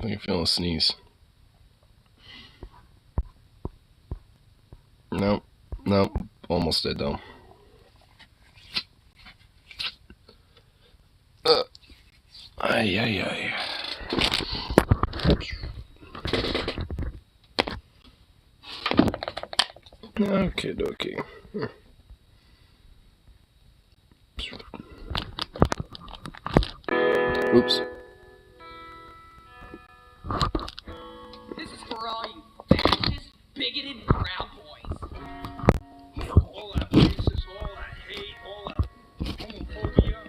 I can feel a sneeze. Nope. Nope. Almost did though. Ay, ay, ay. Okay, dokie. Oops. This is for all you fascist, bigoted Proud Boys. All that racist, all that hate, all that homophobia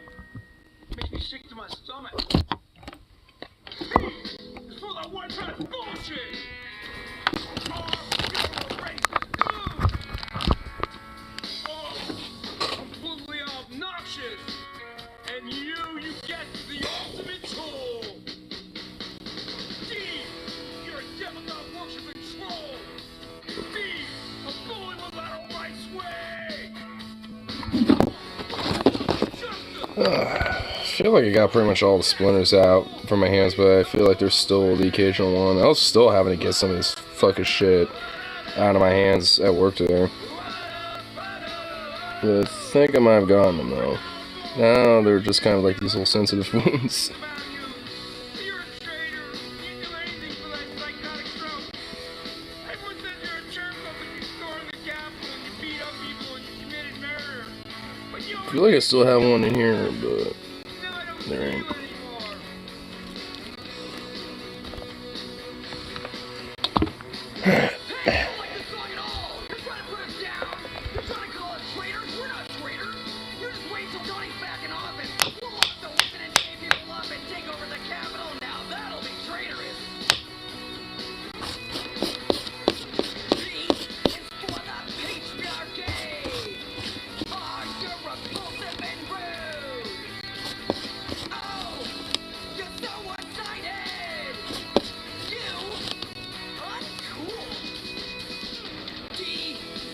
makes me sick to my stomach. It's full of one-track bullshit. Oh, you're a racist dude. Oh, completely obnoxious. And you get the ultimate tool. D, you're a demigod worshiping troll. B, a bully without a right way. I feel like I got pretty much all the splinters out from my hands, but I feel like there's still the occasional one. I was still having to get some of this fucking shit out of my hands at work today. But I think I might have gotten them though. Now they're just kind of like these little sensitive wounds. You're a traitor. You'd do anything for that psychotic stroke. Everyone says you're a jerk up when you stormed the Capitol and you beat up people and you committed murder. But you I feel like I still have one in here, but now I don't there see ain't. you anymore. Hey, I don't like this song at all! You're trying to put us down! You're trying to call us traitors? We're not traitors! You just wait till Tony's back in office! We'll off the whipping and chain people up and take over the Capitol! Now that'll be traitorous! Peace is for the patriarchy! Oh, you're repulsive and rude! Oh, you're so one-sided! You uncool! D,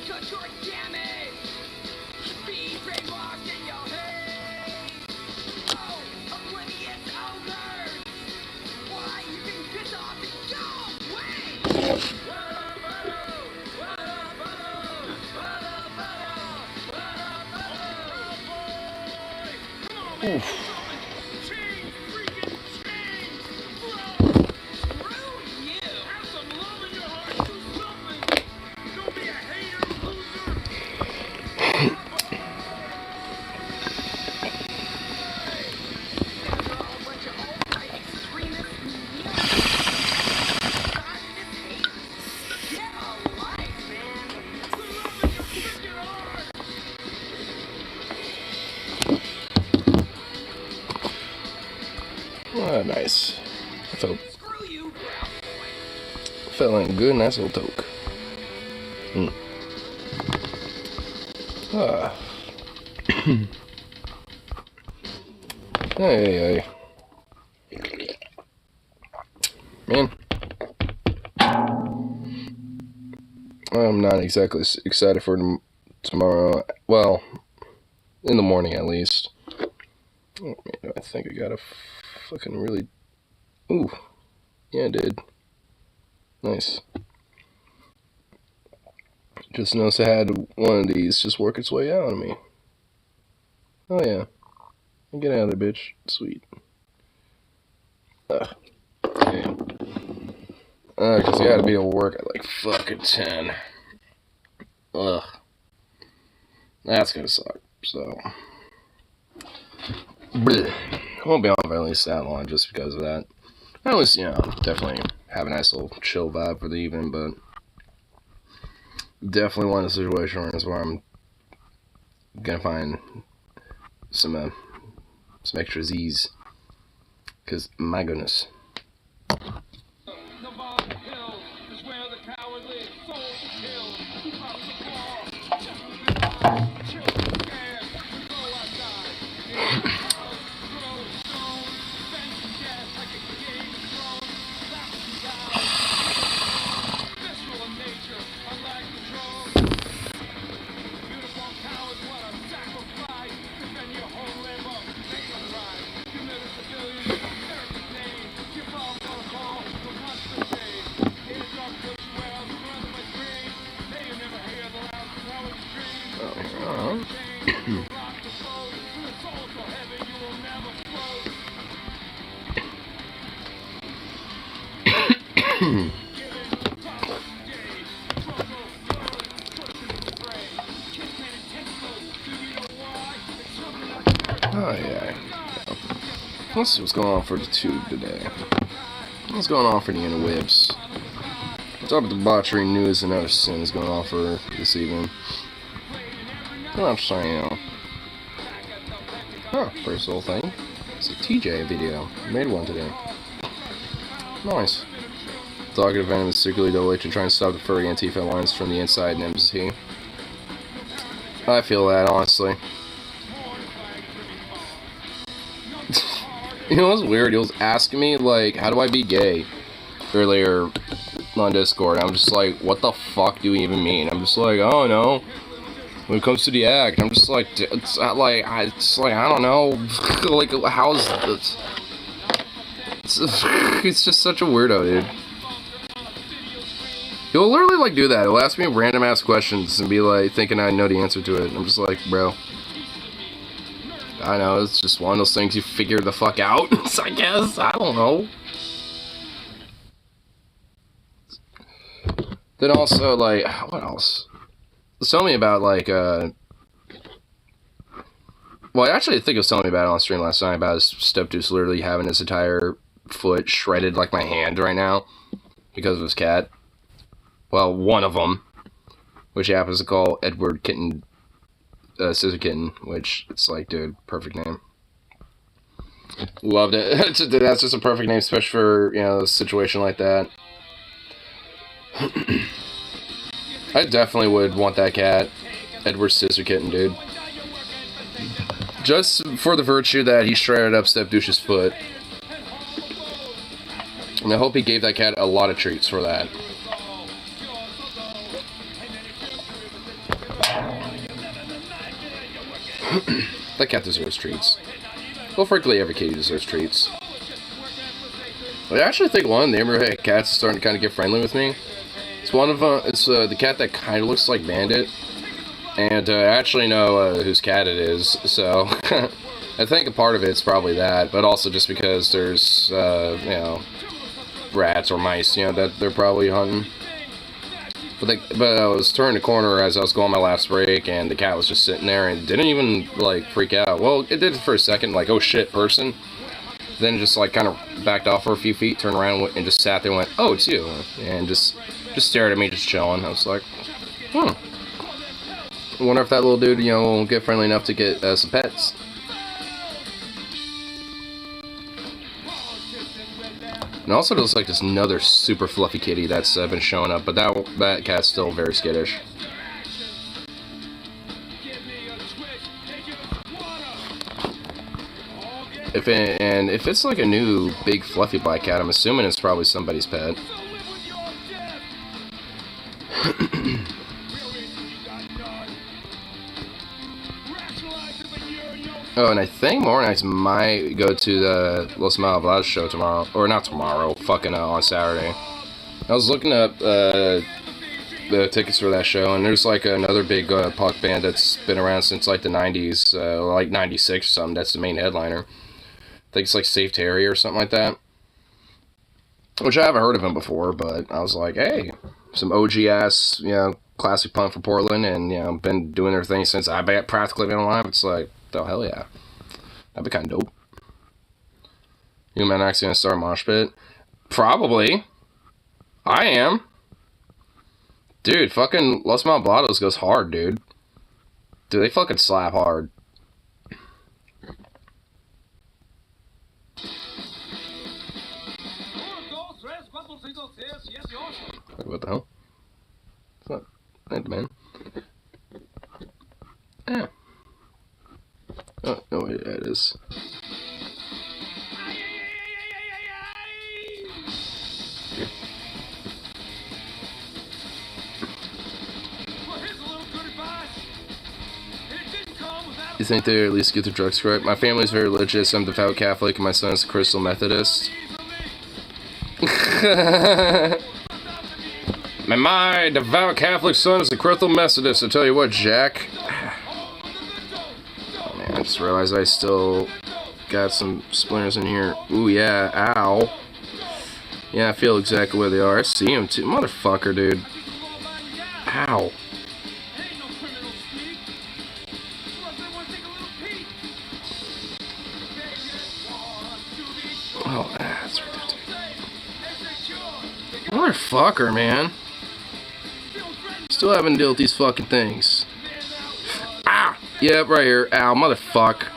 cause you're damaged! B, brainwashed in your head! Oh, oblivious ogres! Why, you can piss off and go away! Oof. Change, freaking change. Bro, Screw you! have some love in your heart. Do something. Don't be a hater, loser. You're all a bunch of alt-right extremists, fascist haters. Get a life, man! The love in your freaking heart. Ah, nice. I Screw you, Proud Boy! felt like a good, nice little toke. Ah. Hey, man. I'm not exactly excited for tomorrow. Well, in the morning at least. Oh, man, I think I got a fucking really. Ooh. Yeah, I did. Nice. Just noticed I had one of these just work its way out on me. Oh, yeah. Get out of there, bitch. Sweet. Okay. Because you gotta be at work at like fucking 10. Ugh. That's gonna suck. So. Bleh. I won't be on for at least that long just because of that. At least, definitely have a nice little chill vibe for the evening, but definitely one of the situations where I'm gonna find some extra Z's. Because, my goodness. The bottom hill is where the coward lives. Soul to kill. Cross the ball. Just a bit of children scared. We go outside. In the house. Throw a stone. Bend to death like a Game of Thrones. Laughing down. Visceral in nature. Unlike control. Uniform cowards, what a sacrifice. Defend your homeland, but make a rise. Commit a civilian. There's his name. Give up on a call. Oh yeah. Let's see what's going on for the tube today. What's going on for the interwebs? What's up with debauchery news and other sins going on for this evening? I'm just saying, you know. Oh, first little thing. It's a TJ video. I made one today. Nice. Talkative Venom is secretly double agent trying to stop the furry Antifa lines from the inside and MST. I feel that, honestly. You know what's weird? He was asking me, like, how do I be gay? Earlier on Discord. I'm just like, what the fuck do you even mean? I'm just like, oh no. When it comes to the act, I'm just like, it's like, I don't know. Like, how's this? It's just such a weirdo, dude. He'll literally, like, do that. He'll ask me random ass questions and be like, thinking I know the answer to it. I'm just like, bro. I know, it's just one of those things you figure the fuck out, I guess. I don't know. Then also, like, what else? Tell me about, like, well, actually, I think it was telling me about it on stream last night, about his stepdad's literally having his entire foot shredded like my hand right now because of his cat. Well, one of them, which he happens to call Edward Kitten, Scissor Kitten, which, it's like, dude, perfect name. Loved it. That's just a perfect name, especially for, you know, a situation like that. I definitely would want that cat. Edward Scissor Kitten, dude. Just for the virtue that he shredded up Stepdouche's foot. And I hope he gave that cat a lot of treats for that. That cat deserves treats. Well, frankly, every kitty deserves treats. I actually think one of the neighborhood cats is starting to kind of get friendly with me. It's one of it's the cat that kind of looks like Bandit, and I actually know whose cat it is. So I think a part of it's probably that, but also just because there's you know, rats or mice, you know, that they're probably hunting. But I was turning the corner as I was going my last break, and the cat was just sitting there and didn't even like freak out. Well, it did for a second, like, oh shit, person. Then just like kind of backed off for a few feet, turned around and just sat there and went, oh, it's you, and just stared at me, just chilling. I was like, I wonder if that little dude, you know, will get friendly enough to get some pets. And also there's like this another super fluffy kitty that's been showing up, but that cat's still very skittish. If it's like a new big fluffy black cat, I'm assuming it's probably somebody's pet. Oh, and I think more nights might go to the Los Malvados show tomorrow. Or not tomorrow, fucking on Saturday. I was looking up the tickets for that show, and there's like another big punk band that's been around since like the 90s, like 96 or something, that's the main headliner. I think it's like Safe Terry or something like that. Which I haven't heard of him before, but I was like, hey, some OG ass, you know, classic punk from Portland, and, you know, been doing their thing since I've practically been alive. It's like, oh, hell yeah. That'd be kind of dope. You man actually gonna start a mosh pit? Probably. I am. Dude, fucking Los Malvados goes hard, dude. Dude, they fucking slap hard. What the hell? It's not that, man. Yeah. Oh, no, wait, yeah, it is. You think they at least get their drugs correct? My family's very religious. I'm devout Catholic, and my son's a Crystal Methodist. My devout Catholic son is a Crystal Methodist. I tell you what, Jack. Oh man, I just realized I still got some splinters in here. Ooh yeah, ow. Yeah, I feel exactly where they are. I see them too, motherfucker, dude. Ow. Motherfucker, man. Still having to deal with these fucking things. Ah! Yep, right here. Ow, motherfucker.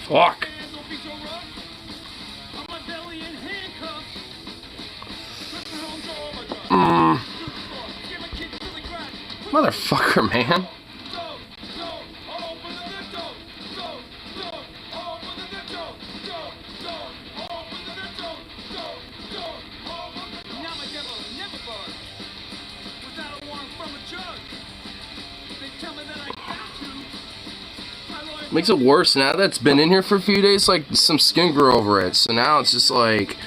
Fuck. Motherfucker, man. Makes it worse now that's been in here for a few days. Like some skin grew over it, so now it's just like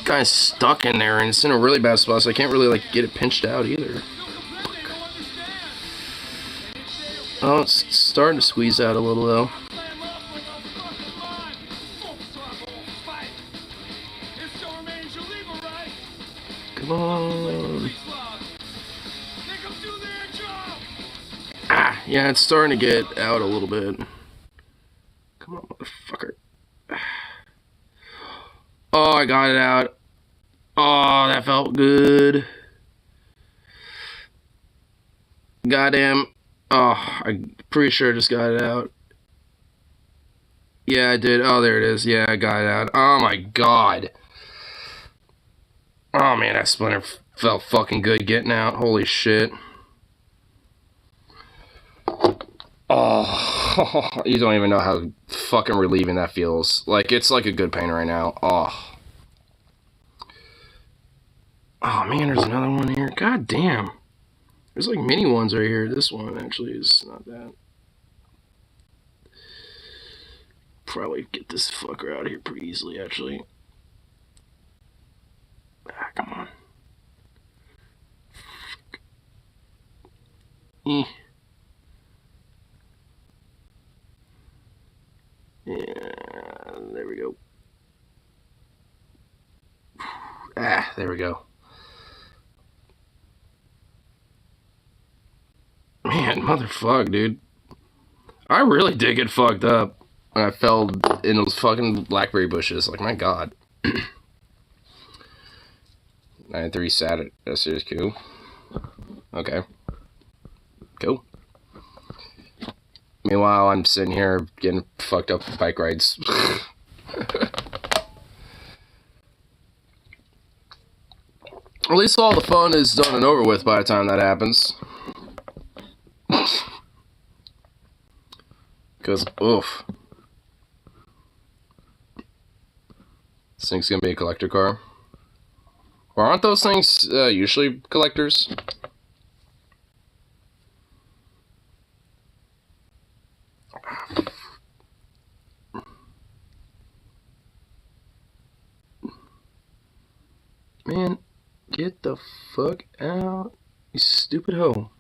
kind of stuck in there, and it's in a really bad spot. So I can't really like get it pinched out either. Oh, it's starting to squeeze out a little though. Come on. Ah, yeah, it's starting to get out a little bit. Come on, motherfucker. Oh, I got it out. Oh, that felt good. Goddamn. Oh, I'm pretty sure I just got it out. Yeah, I did. Oh, there it is. Yeah, I got it out. Oh, my God. Oh, man, that splinter felt fucking good getting out. Holy shit. Oh, you don't even know how fucking relieving that feels. Like, it's like a good pain right now. Oh. Oh, man, there's another one here. God damn. There's like mini ones right here. This one actually is not bad. Probably get this fucker out of here pretty easily, actually. Ah, come on. Fuck. Yeah, there we go. Ah, there we go. Man, motherfuck, dude. I really did get fucked up when I fell in those fucking blackberry bushes. Like, my God. 9-3 Saturday. That's serious, cool. Okay. Cool. Meanwhile, I'm sitting here getting fucked up with bike rides. At least all the fun is done and over with by the time that happens. Because, oof. This thing's gonna be a collector car. Or aren't those things usually collectors? Man, get the fuck out, you stupid hoe.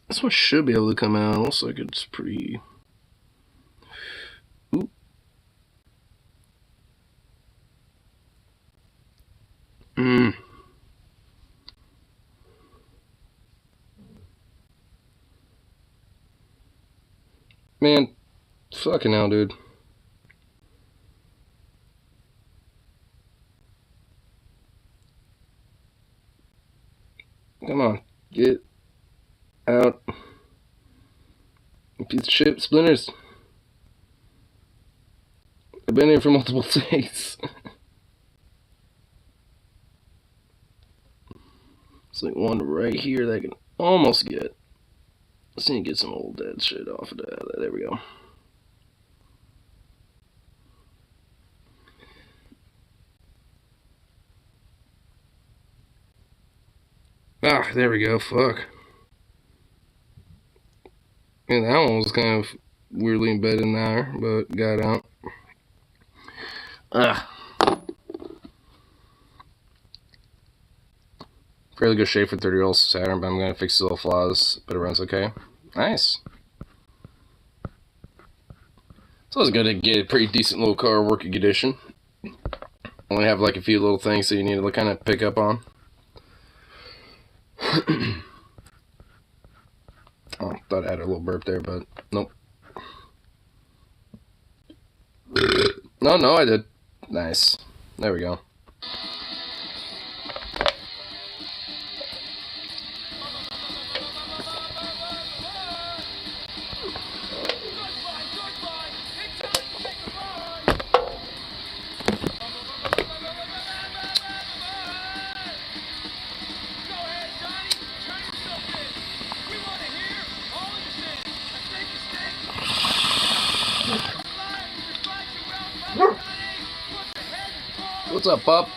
This one should be able to come out. Looks like it's pretty... Ooh. Man, fucking hell, dude. Come on, get out. Piece of shit, splinters. I've been here for multiple days. It's like one right here that I can almost get. Let's need to get some old dead shit off of that. There we go. Ah, there we go. Fuck. And that one was kind of weirdly embedded in there, but got out. Fairly good shape for 30-year-old Saturn, but I'm going to fix the little flaws, but it runs okay. Nice. So it's good to get a pretty decent little car working condition. Only have like a few little things that you need to kind of pick up on. Oh, thought I had a little burp there, but nope. No, I did. Nice. There we go. What's up, pup?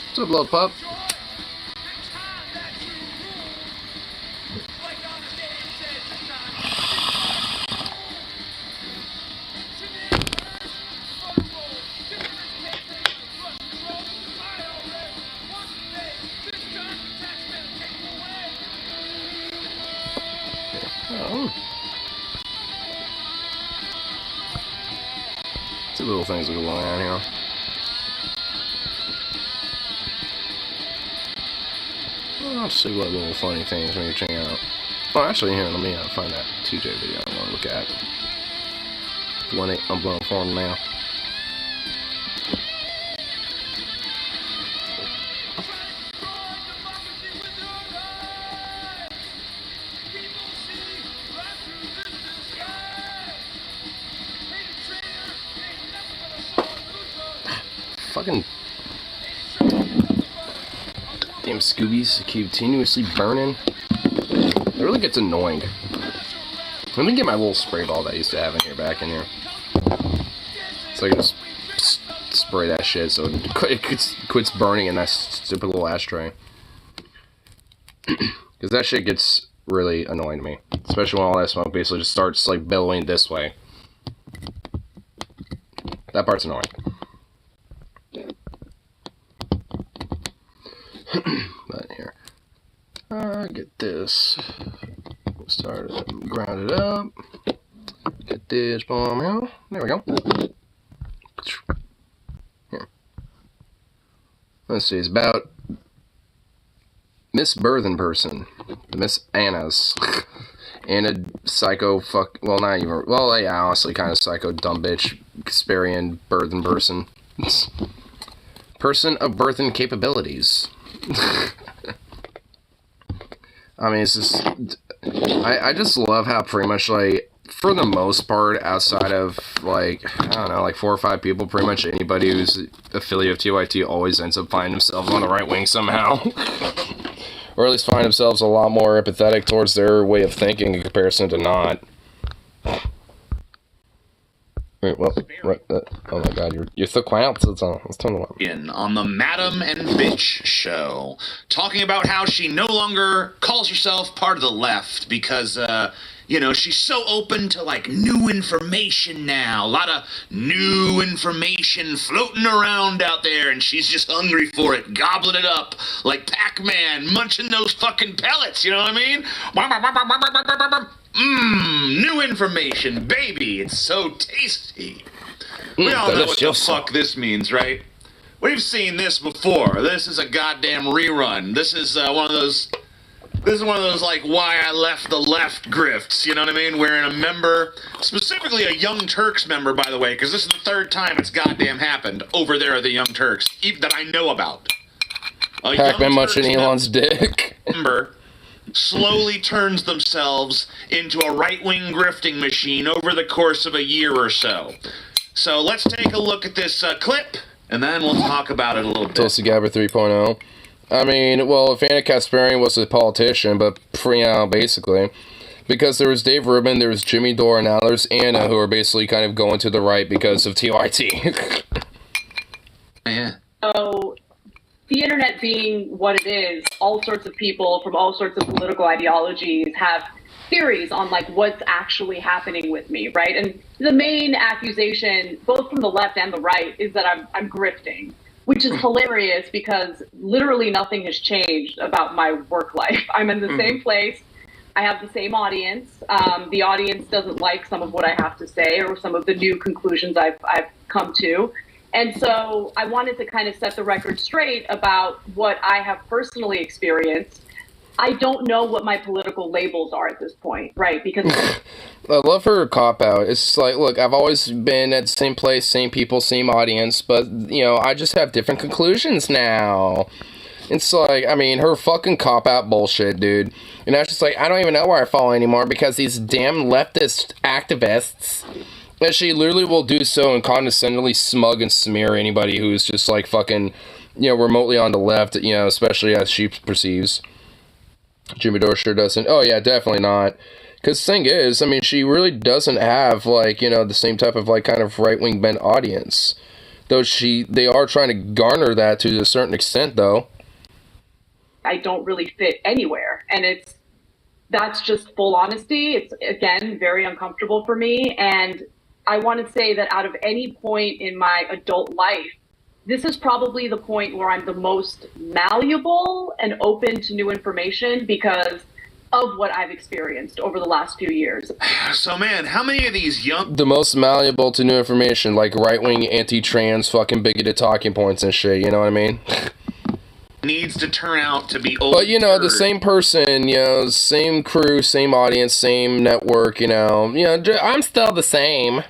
What's up, little pup? Oh. Two little things that go on here. Well, I'll see what little funny things we can check out. Oh, actually, here, let me find that TJ video I want to look at. The one I'm blowing for him now. Fucking damn Scoobies continuously burning. It really gets annoying. Let me get my little spray ball that I used to have in here back in here, so I can just spray that shit so it quits burning in that stupid little ashtray. Because that shit gets really annoying to me, especially when all that smoke basically just starts like billowing this way. That part's annoying. But here, get this started, ground it up, get this bomb out, there we go. Here, let's see, it's about Miss Birthin Person, Miss Anna's, and a psycho fuck, well not even, well yeah, honestly kind of psycho dumb bitch, Kasperian Birthin Person, person of birthin capabilities. I mean, it's just, I just love how pretty much, like, for the most part, outside of, like, I don't know, like 4 or 5 people, pretty much anybody who's affiliate of TYT always ends up finding themselves on the right wing somehow. Or at least find themselves a lot more empathetic towards their way of thinking in comparison to not. Wait, well, right, oh my god, you're so quiet, so let's turn them on the Madam and Bitch show, talking about how she no longer calls herself part of the left because, you know, she's so open to, like, new information now. A lot of new information floating around out there, and she's just hungry for it, gobbling it up like Pac-Man, munching those fucking pellets, you know what I mean? New information, baby, it's so tasty. We all know what the fuck this means, right? We've seen this before. This is a goddamn rerun. This is one of those like why I left the left grifts, you know what I mean? Wherein a member, specifically a Young Turks member, by the way, because this is the 3rd time it's goddamn happened over there at the Young Turks, even that I know about. Pac-Man munching Elon's dick. Member slowly turns themselves into a right-wing grifting machine over the course of a year or so. So let's take a look at this clip, and then we'll talk about it a little bit. Tulsi Gabbard 3.0. I mean, well, if Anna Kasparian was a politician, but basically, because there was Dave Rubin, there was Jimmy Dore, and now there's Anna, who are basically kind of going to the right because of TYT. Yeah. So, the internet being what it is, all sorts of people from all sorts of political ideologies have theories on, like, what's actually happening with me, right? And the main accusation, both from the left and the right, is that I'm grifting, which is hilarious because literally nothing has changed about my work life. I'm in the same place. I have the same audience. The audience doesn't like some of what I have to say or some of the new conclusions I've come to. And so I wanted to kind of set the record straight about what I have personally experienced. I don't know what my political labels are at this point, right? Because I love her cop out. It's like, look, I've always been at the same place, same people, same audience, but, you know, I just have different conclusions now. It's like, I mean, her fucking cop out bullshit, dude. And I was just like, I don't even know where I fall anymore because these damn leftist activists, that she literally will do so and condescendingly smug and smear anybody who's just like fucking, you know, remotely on the left, you know, especially as she perceives. Jimmy Dore sure doesn't. Oh, yeah, definitely not. Because the thing is, I mean, she really doesn't have, like, you know, the same type of, like, kind of right-wing bent audience. Though they are trying to garner that to a certain extent, though. I don't really fit anywhere. And that's just full honesty. It's, again, very uncomfortable for me. And I want to say that out of any point in my adult life, this is probably the point where I'm the most malleable and open to new information because of what I've experienced over the last few years. So, man, how many of these young... The most malleable to new information, like right-wing, anti-trans, fucking bigoted talking points and shit, you know what I mean? needs to turn out to be old. But, you know, the same person, you know, same crew, same audience, same network, you know, I'm still the same.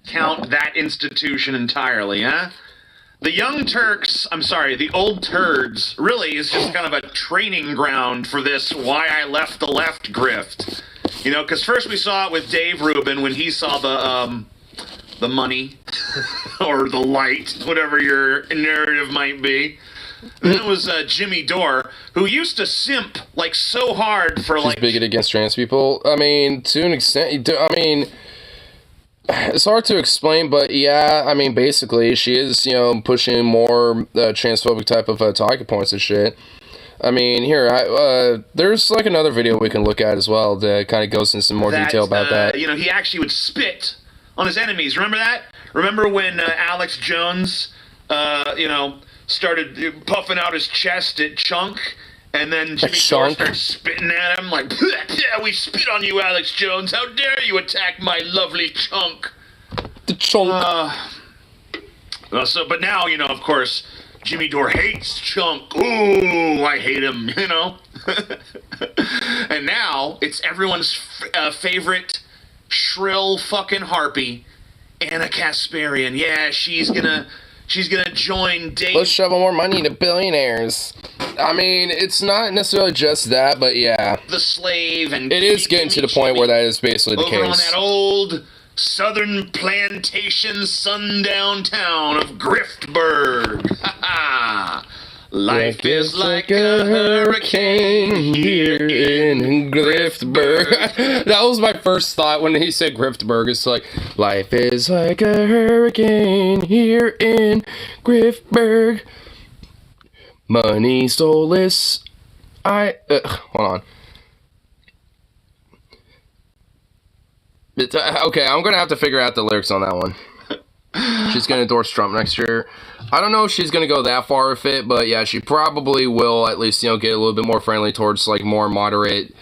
Count that institution entirely, huh? The Young Turks, the Old Turds, really is just kind of a training ground for this why I left the left grift. You know, because first we saw it with Dave Rubin when he saw the money, or the light, whatever your narrative might be. Then it was Jimmy Dore, who used to simp, like, so hard for, She's bigoted against trans people. I mean, to an extent, it's hard to explain, but yeah, I mean, basically, she is, pushing more transphobic type of talking points and shit. I mean, here, there's like another video we can look at as well that kind of goes into some more detail about that. You know, he actually would spit on his enemies. Remember that? Remember when Alex Jones, started puffing out his chest at Chunk? And then Jimmy Dore started spitting at him like, yeah, we spit on you, Alex Jones. How dare you attack my lovely Chunk? The Chunk. But now, of course, Jimmy Dore hates Chunk. Ooh, I hate him, And now it's everyone's favorite shrill fucking harpy, Anna Kasparian. Yeah, she's gonna join Dave. Let's shovel more money to billionaires. I mean, it's not necessarily just that, but yeah. The slave and... It is getting to the point where that is basically the case. Over on that old southern plantation sundown town of Griftburg. Ha ha! Life is like a hurricane here in Griftburg. That was my first thought when he said Griftburg. It's like, life is like a hurricane here in Griftburg. Money soulless. Hold on. Okay, I'm gonna have to figure out the lyrics on that one. She's gonna endorse Trump next year. I don't know if she's gonna go that far with it, but yeah, she probably will at least, get a little bit more friendly towards like more moderate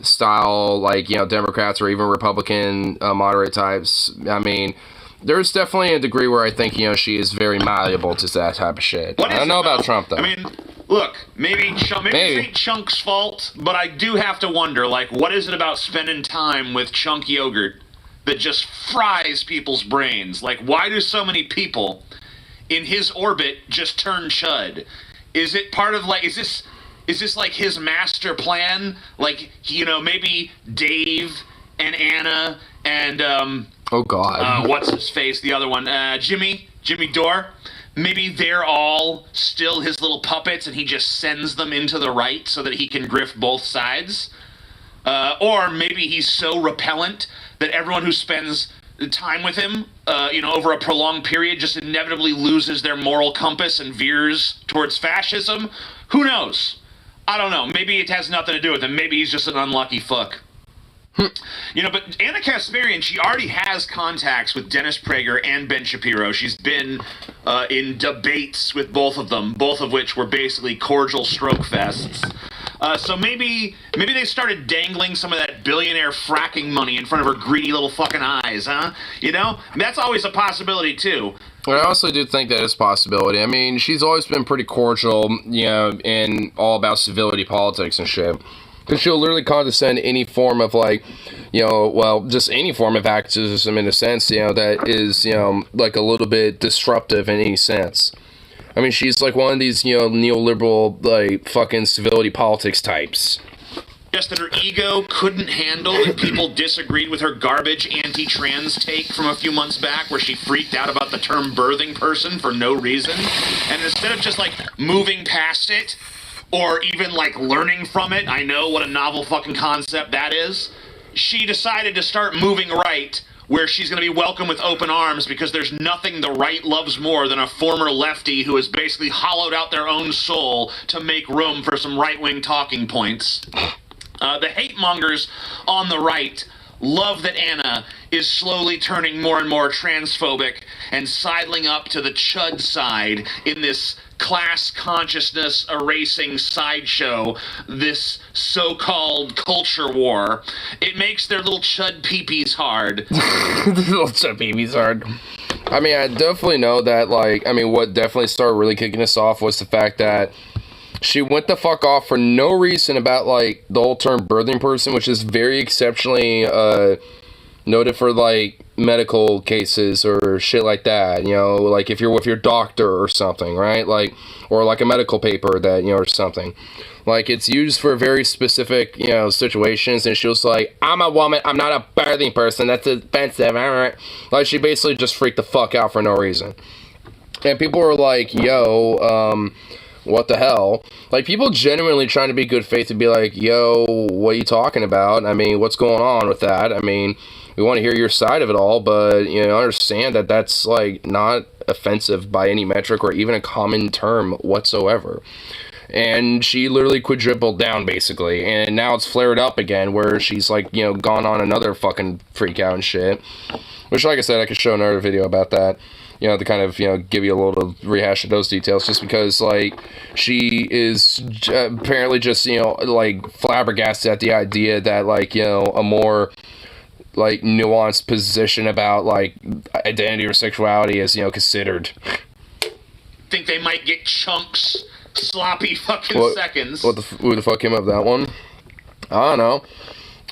style, like, Democrats or even Republican moderate types. I mean, there's definitely a degree where I think, she is very malleable to that type of shit. I don't know about Trump, though. I mean, look, maybe it ain't Chunk's fault, but I do have to wonder, like, what is it about spending time with Chunk yogurt that just fries people's brains? Like, why do so many people in his orbit just turn chud? Is it part of, like, is this like his master plan? Like, maybe Dave and Anna and, oh, God. What's his face? The other one. Jimmy Dore. Maybe they're all still his little puppets and he just sends them into the right so that he can grift both sides. Or maybe he's so repellent that everyone who spends time with him, over a prolonged period just inevitably loses their moral compass and veers towards fascism. Who knows? I don't know. Maybe it has nothing to do with him. Maybe he's just an unlucky fuck. But Anna Kasparian, she already has contacts with Dennis Prager and Ben Shapiro. She's been in debates with both of them, both of which were basically cordial stroke fests. So maybe they started dangling some of that billionaire fracking money in front of her greedy little fucking eyes, huh? You know? That's always a possibility, too. Well, I also do think that is a possibility. I mean, she's always been pretty cordial, you know, and all about civility politics and shit. Because she'll literally condescend any form of, like, you know, well, just any form of activism in a sense, you know, that is, you know, like a little bit disruptive in any sense. I mean, she's like one of these, you know, neoliberal, like, fucking civility politics types. Just that her ego couldn't handle that people disagreed with her garbage anti-trans take from a few months back where she freaked out about the term birthing person for no reason. And instead of just, like, moving past it, or even, like, learning from it, I know what a novel fucking concept that is, she decided to start moving right, where she's going to be welcomed with open arms because there's nothing the right loves more than a former lefty who has basically hollowed out their own soul to make room for some right-wing talking points. The hate mongers on the right love that Anna is slowly turning more and more transphobic and sidling up to the chud side in this class consciousness erasing sideshow, this so-called culture war. It makes their little chud peepees hard. Little chud peepees hard. I mean, I definitely know that, like, I mean, what definitely started really kicking us off was the fact that she went the fuck off for no reason about, like, the whole term birthing person, which is very exceptionally noted for, like, medical cases or shit like that, you know, like if you're with your doctor or something, right? Like, or like a medical paper that, you know, or something. Like, it's used for very specific, you know, situations, and she was like, I'm a woman, I'm not a birthing person, that's offensive, alright? Like, she basically just freaked the fuck out for no reason. And people were like, yo, what the hell? Like, people genuinely trying to be good faith and be like, yo, what are you talking about? I mean, what's going on with that? I mean, we want to hear your side of it all, but, you know, understand that that's, like, not offensive by any metric or even a common term whatsoever. And she literally quadrupled down, basically, and now it's flared up again, where she's, like, you know, gone on another fucking freak out and shit. Which, like I said, I could show another video about that, you know, to kind of, you know, give you a little rehash of those details, just because, like, she is apparently just, you know, like, flabbergasted at the idea that, like, you know, a more, like, nuanced position about, like, identity or sexuality is, you know, considered. Think they might get chunks, sloppy fucking seconds. Who the fuck came up with that one? I don't know.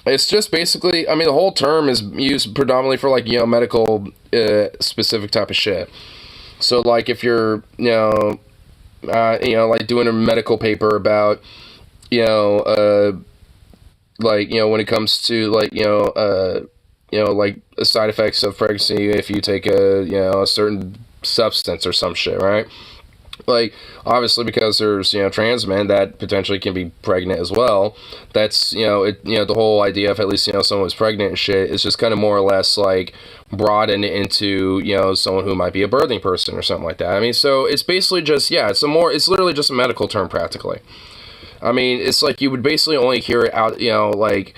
It's just basically, I mean, the whole term is used predominantly for, like, you know, medical specific type of shit. So, like, if you're, you know, like, doing a medical paper about, you know, like, you know, when it comes to, like, you know, like, the side effects of pregnancy if you take a, you know, a certain substance or some shit, right? Like, obviously, because there's, you know, trans men that potentially can be pregnant as well, that's, you know, the whole idea of at least, you know, someone who's pregnant and shit is just kind of more or less, like, broadened into, you know, someone who might be a birthing person or something like that. I mean, so it's basically just, yeah, it's literally just a medical term, practically. I mean, it's like you would basically only hear it out, you know, like,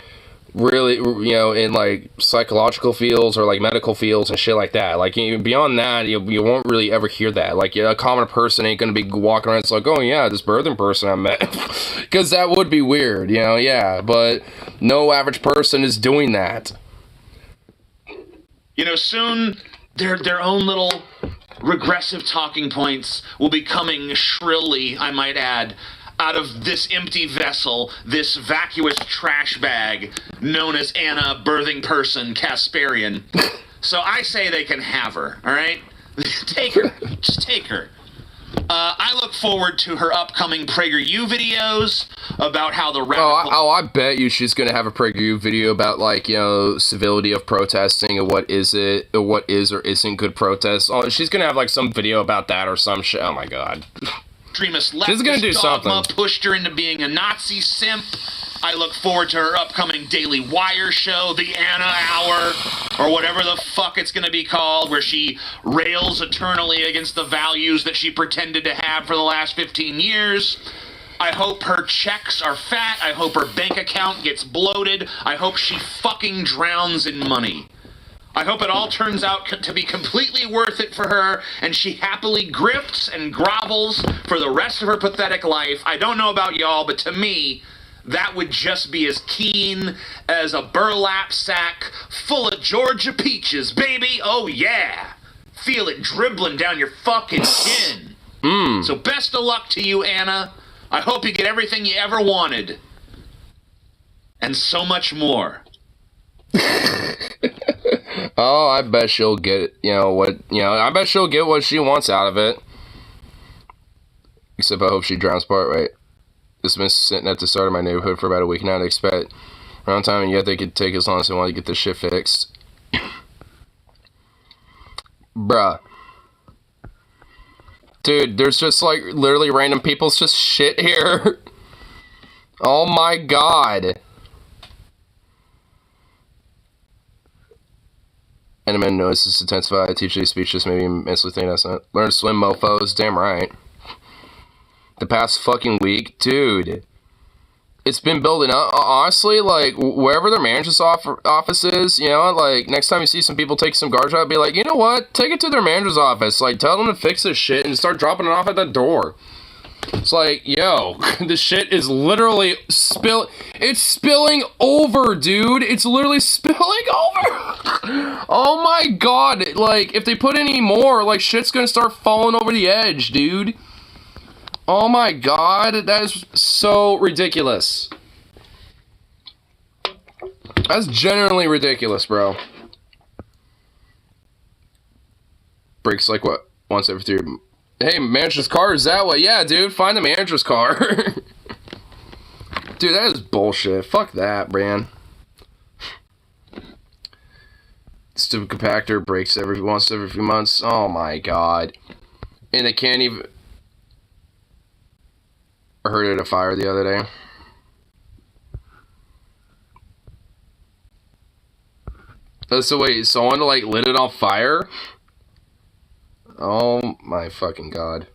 really, you know, in, like, psychological fields or, like, medical fields and shit like that. Like, beyond that, you won't really ever hear that. Like, a common person ain't gonna be walking around, it's like, oh, yeah, this birthing person I met. Because that would be weird, you know, yeah. But no average person is doing that. You know, soon, their own little regressive talking points will be coming shrilly, I might add, out of this empty vessel, this vacuous trash bag known as Anna Birthing Person Kasparian. So I say they can have her, all right? Take her. Just take her. I look forward to her upcoming PragerU videos about how the radical... Oh, I bet you she's gonna have a PragerU video about, like, you know, civility of protesting and what is or isn't good protest. Oh, she's gonna have, like, some video about that or some shit. Oh my god. Extremist She's gonna do leftist dogma something. pushed her into being a Nazi simp. I look forward to her upcoming Daily Wire show, the Anna Hour, or whatever the fuck it's gonna be called, where she rails eternally against the values that she pretended to have for the last 15 years. I hope her checks are fat. I hope her bank account gets bloated. I hope she fucking drowns in money. I hope it all turns out to be completely worth it for her, and she happily grifts and grovels for the rest of her pathetic life. I don't know about y'all, but to me, that would just be as keen as a burlap sack full of Georgia peaches, baby. Oh, yeah. Feel it dribbling down your fucking chin. So best of luck to you, Anna. I hope you get everything you ever wanted. And so much more. Oh, I bet she'll get, I bet she'll get what she wants out of it. Except I hope she drowns part right. This has been sitting at the start of my neighborhood for about a week now. I expect around time, and yet they could take as long as they want to get this shit fixed. Bruh. Dude, there's just like literally random people's just shit here. Oh my god. Enderman notices intensified. Teacher speechless, maybe mentally think that's not. Learn to swim, mofos. Damn right. The past fucking week, dude. It's been building up. Honestly, like, wherever their manager's office is, like, next time you see some people take some garbage out, be like, you know what? Take it to their manager's office. Like, tell them to fix this shit and start dropping it off at the door. It's like, yo, this shit is literally it's spilling over, dude. It's literally spilling over. Oh my god. Like, if they put any more, like, shit's gonna start falling over the edge, dude. Oh my god, that is so ridiculous. That's genuinely ridiculous, bro. Breaks like what? Once every 3. Hey, manager's car is that way? Yeah, dude, find the manager's car. Dude, that is bullshit. Fuck that, man. Stupid compactor breaks once every few months. Oh my god. And they can't even... I heard it at a fire the other day. So wait, someone like lit it on fire? Oh my fucking god.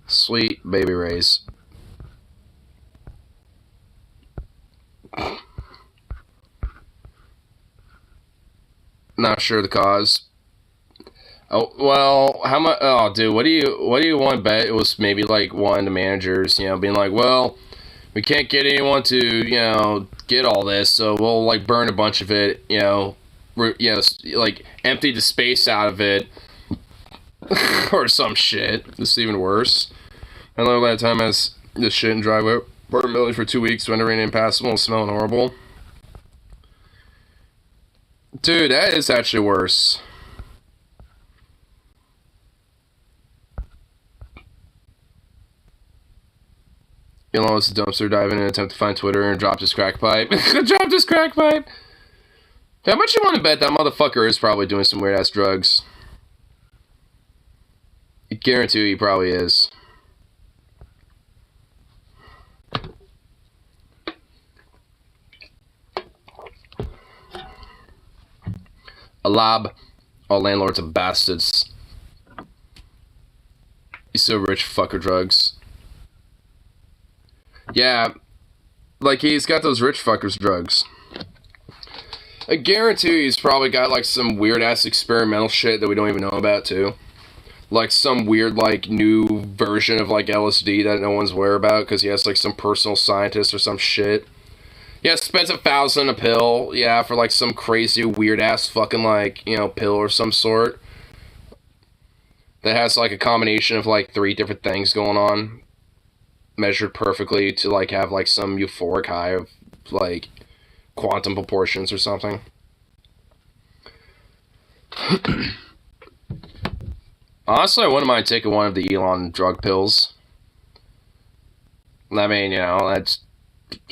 Sweet baby rays. Not sure the cause. Oh, well, how much? Oh, dude, what do you want to bet? It was maybe like one of the managers, being like, well, we can't get anyone to, get all this, so we'll like burn a bunch of it, like empty the space out of it, or some shit. This is even worse. I know that time has this shit in driveway watermelon for 2 weeks, rendering it impassable and smelling horrible. Dude, that is actually worse. Elon was a dumpster diving in an attempt to find Twitter and dropped his crack pipe. Dropped his crack pipe! How much you want to bet that motherfucker is probably doing some weird ass drugs? I guarantee you he probably is. A lob. All landlords are bastards. He's so rich, fucker drugs. Yeah, like he's got those rich fuckers drugs. I guarantee he's probably got like some weird ass experimental shit that we don't even know about too. Like some weird like new version of like LSD that no one's aware about because he has like some personal scientist or some shit. Yeah, spends $1,000 a pill, yeah, for like some crazy weird ass fucking like, pill or some sort. That has like a combination of like 3 different things going on. Measured perfectly to like have like some euphoric high of like quantum proportions or something. Honestly, I wouldn't mind taking one of the Elon drug pills. I mean, that's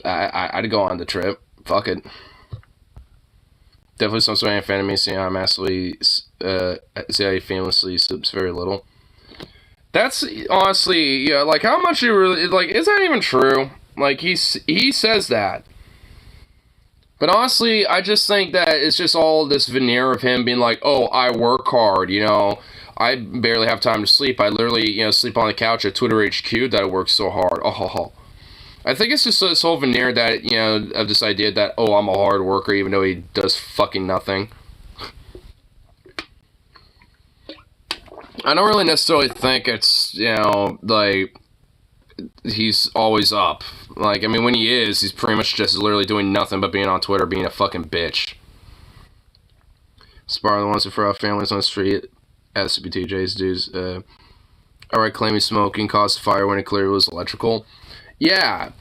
I'd go on the trip. Fuck it. Definitely some sort of amphetamine. See how I massively see how he famously sleeps very little. That's honestly, like how much you really like. Is that even true? Like he says that, but honestly, I just think that it's just all this veneer of him being like, oh, I work hard, I barely have time to sleep. I literally, sleep on the couch at Twitter HQ that I work so hard. Oh, I think it's just this whole veneer that of this idea that I'm a hard worker even though he does fucking nothing. I don't really necessarily think it's, like, he's always up. Like, I mean, when he is, he's pretty much just literally doing nothing but being on Twitter, being a fucking bitch. Spar the ones who throw out families on the street. SBTJ's dudes. Alright, claiming smoking caused fire when it clearly was electrical. Yeah.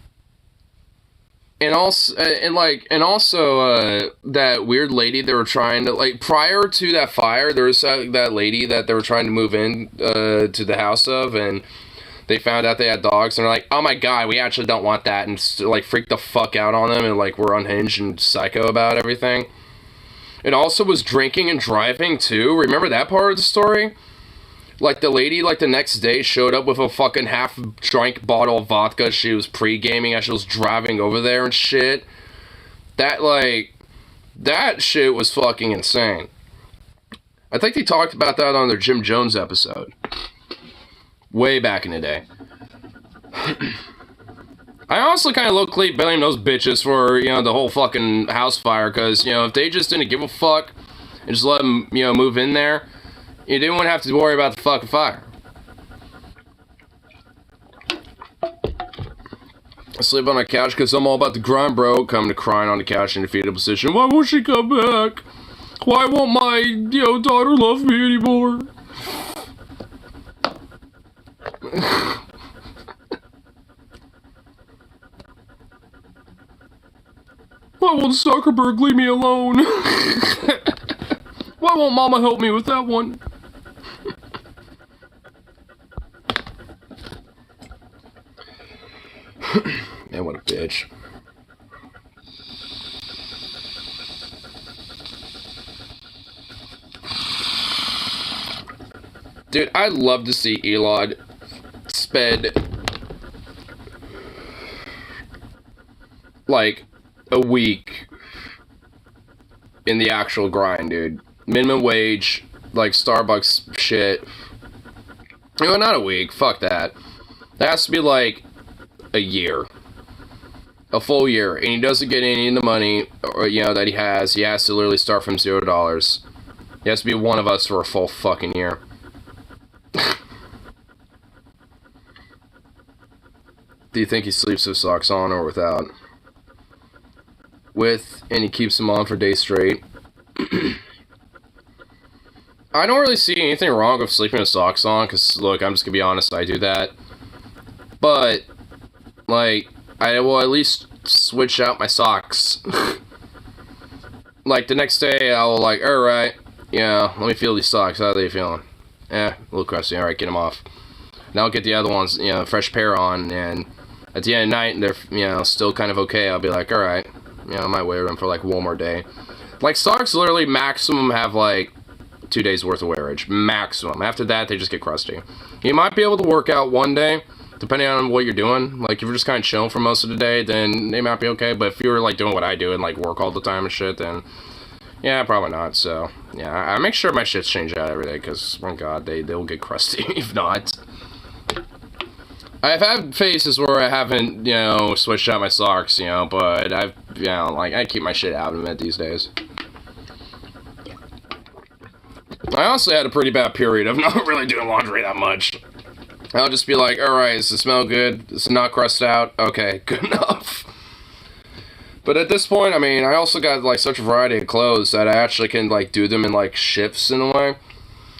And also, that weird lady they were trying to, like, prior to that fire, there was that lady that they were trying to move in to the house of, and they found out they had dogs, and they're like, oh my god, we actually don't want that, and like freaked the fuck out on them, and like were unhinged and psycho about everything. It also was drinking and driving too. Remember that part of the story? Like, the lady, like, the next day showed up with a fucking half-drank bottle of vodka. She was pre-gaming as she was driving over there and shit. That, like, that shit was fucking insane. I think they talked about that on their Jim Jones episode. Way back in the day. I also kind of low-key blame those bitches for, you know, the whole fucking house fire, because, you know, if they just didn't give a fuck and just let them, you know, move in there, you didn't want to have to worry about the fucking fire. I sleep on my couch because I'm all about the grind, bro. Coming to crying on the couch in a fetal position. Why won't she come back? Why won't my, you know, daughter love me anymore? Why won't Zuckerberg leave me alone? Why won't Mama help me with that one? Man, what a bitch. Dude, I'd love to see Elon spend like a week in the actual grind, dude. Minimum wage, like Starbucks shit. You know, not a week, fuck that. It has to be like a year. A full year. And he doesn't get any of the money, or, you know, that he has. He has to literally start from $0. He has to be one of us for a full fucking year. Do you think he sleeps with socks on or without? With, and he keeps them on for days straight. I don't really see anything wrong with sleeping with socks on, because, look, I'm just gonna be honest, I do that. But, like, I will at least switch out my socks. Like, the next day, I will, like, alright, yeah, let me feel these socks, how are they feeling? A little crusty, alright, get them off. Now I'll get the other ones, you know, fresh pair on, and at the end of the night, they're, you know, still kind of okay, I'll be like, alright, you know, I might wear them for, like, one more day. Like, socks literally maximum have, like, 2 days worth of wearage. Maximum. After that, they just get crusty. You might be able to work out one day, depending on what you're doing. Like, if you're just kind of chilling for most of the day, then they might be okay. But if you're, like, doing what I do and, like, work all the time and shit, then, yeah, probably not. So, yeah, I make sure my shit's changed out every day, because, my god, they'll get crusty if not. I've had phases where I haven't, you know, switched out my socks, you know, but I've, you know, like, I keep my shit out of it these days. I also had a pretty bad period of not really doing laundry that much. I'll just be like, alright, does it smell good? Does it not crust out? Okay, good enough. But at this point, I mean, I also got, like, such a variety of clothes that I actually can, like, do them in, like, shifts in a way.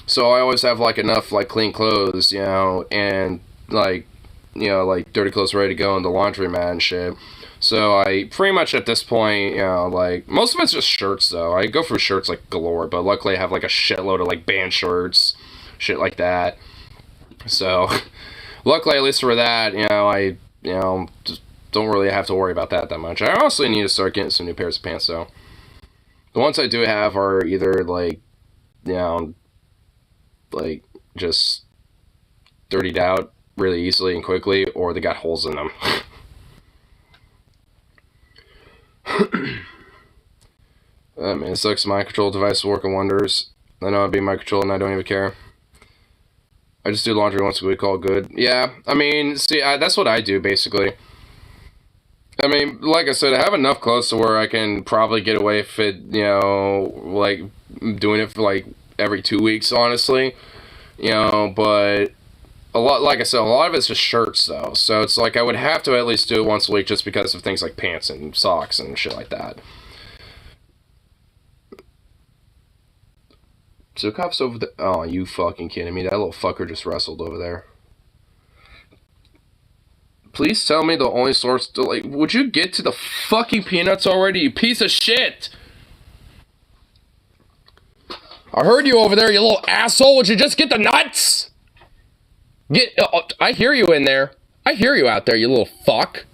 So I always have, like, enough, like, clean clothes, you know, and, like, you know, like, dirty clothes ready to go in the laundromat and shit. So I pretty much at this point, you know, like, most of it's just shirts, though. I go for shirts, like, galore, but luckily I have, like, a shitload of, like, band shirts, shit like that. So, luckily, at least for that, you know, I, you know, just don't really have to worry about that much. I also need to start getting some new pairs of pants, though. The ones I do have are either, like, you know, like, just dirtied out really easily and quickly, or they got holes in them. I mean, it sucks. My control device is working wonders. I know I'd be my control and I don't even care. I just do laundry once a week, all good. Yeah, I mean, see, that's what I do, basically. I mean, like I said, I have enough clothes to where I can probably get away with it, you know, like, doing it for, like, every 2 weeks, honestly. You know, but a lot, like I said, a lot of it's just shirts though. So it's like I would have to at least do it once a week just because of things like pants and socks and shit like that. Zukov's over there. Oh, you fucking kidding me? That little fucker just wrestled over there. Please tell me the only source to, like, would you get to the fucking peanuts already, you piece of shit? I heard you over there, you little asshole. Would you just get the nuts? I hear you in there. I hear you out there, you little fuck.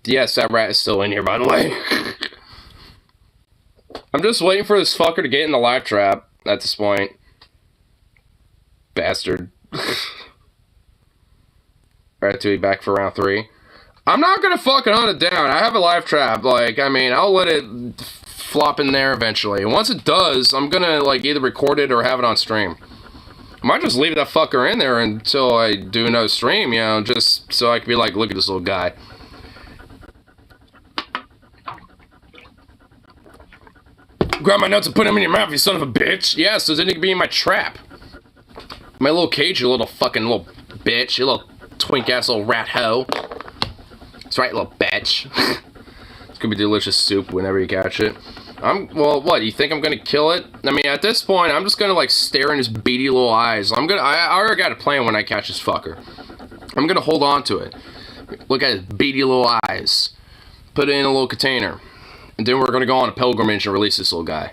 Yes, that rat is still in here, by the way. I'm just waiting for this fucker to get in the live trap at this point. Bastard. Ratatouille back for round 3. I'm not gonna fucking hunt it down. I have a live trap. Like, I mean, I'll let it flop in there eventually. And once it does, I'm gonna, like, either record it or have it on stream. I might just leave that fucker in there until I do another stream, you know, just so I can be like, look at this little guy. Grab my nuts and put them in your mouth, you son of a bitch. Yeah, so then it can be in my trap. My little cage, you little fucking little bitch. You little twink-ass little rat hoe. That's right, little bitch. It's gonna be delicious soup whenever you catch it. Well, what, you think I'm gonna kill it? I mean, at this point, I'm just gonna, like, stare in his beady little eyes. I already got a plan when I catch this fucker. I'm gonna hold on to it. Look at his beady little eyes. Put it in a little container. And then we're gonna go on a pilgrimage and release this little guy.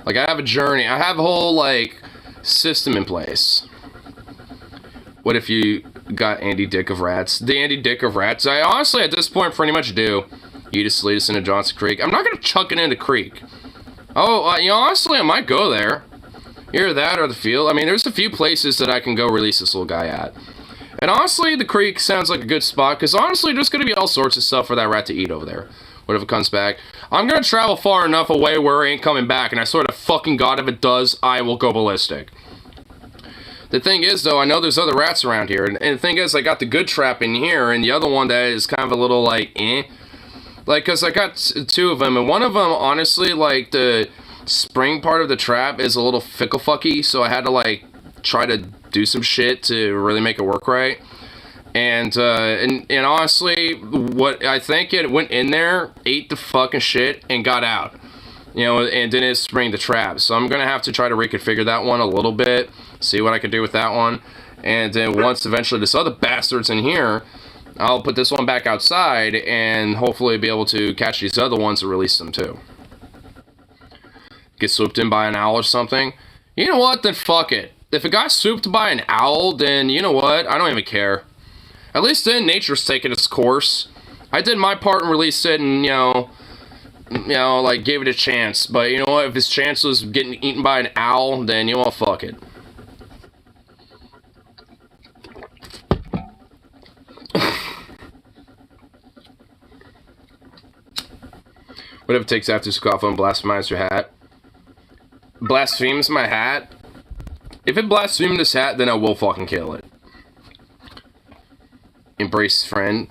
Like, I have a journey. I have a whole, like, system in place. What if you got Andy Dick of Rats? The Andy Dick of Rats? I honestly, at this point, pretty much do. You just lead us into Johnson Creek. I'm not gonna chuck it into Creek. Oh, you know, honestly, I might go there. Either that or the field. I mean, there's a few places that I can go release this little guy at. And honestly, the creek sounds like a good spot, because honestly, there's gonna be all sorts of stuff for that rat to eat over there. What if it comes back? I'm gonna travel far enough away where it ain't coming back, and I swear to fucking God, if it does, I will go ballistic. The thing is, though, I know there's other rats around here, and the thing is, I got the good trap in here, and the other one that is kind of a little, like, eh. Like, because I got 2 of them, and one of them, honestly, like, the spring part of the trap is a little fickle-fucky, so I had to, like, try to do some shit to really make it work right. And honestly, what I think it went in there, ate the fucking shit, and got out. You know, and didn't spring the trap. So I'm going to have to try to reconfigure that one a little bit, see what I can do with that one. And then once eventually this other bastard's in here, I'll put this one back outside and hopefully be able to catch these other ones and release them too. Get swooped in by an owl or something. You know what? Then fuck it. If it got swooped by an owl, then you know what? I don't even care. At least then nature's taking its course. I did my part and released it and, you know, like, gave it a chance. But you know what? If his chance was getting eaten by an owl, then you know what? Fuck it. Whatever it takes after Scoffo and blasphemes your hat. Blasphemes my hat? If it blasphemes this hat, then I will fucking kill it. Embrace friend.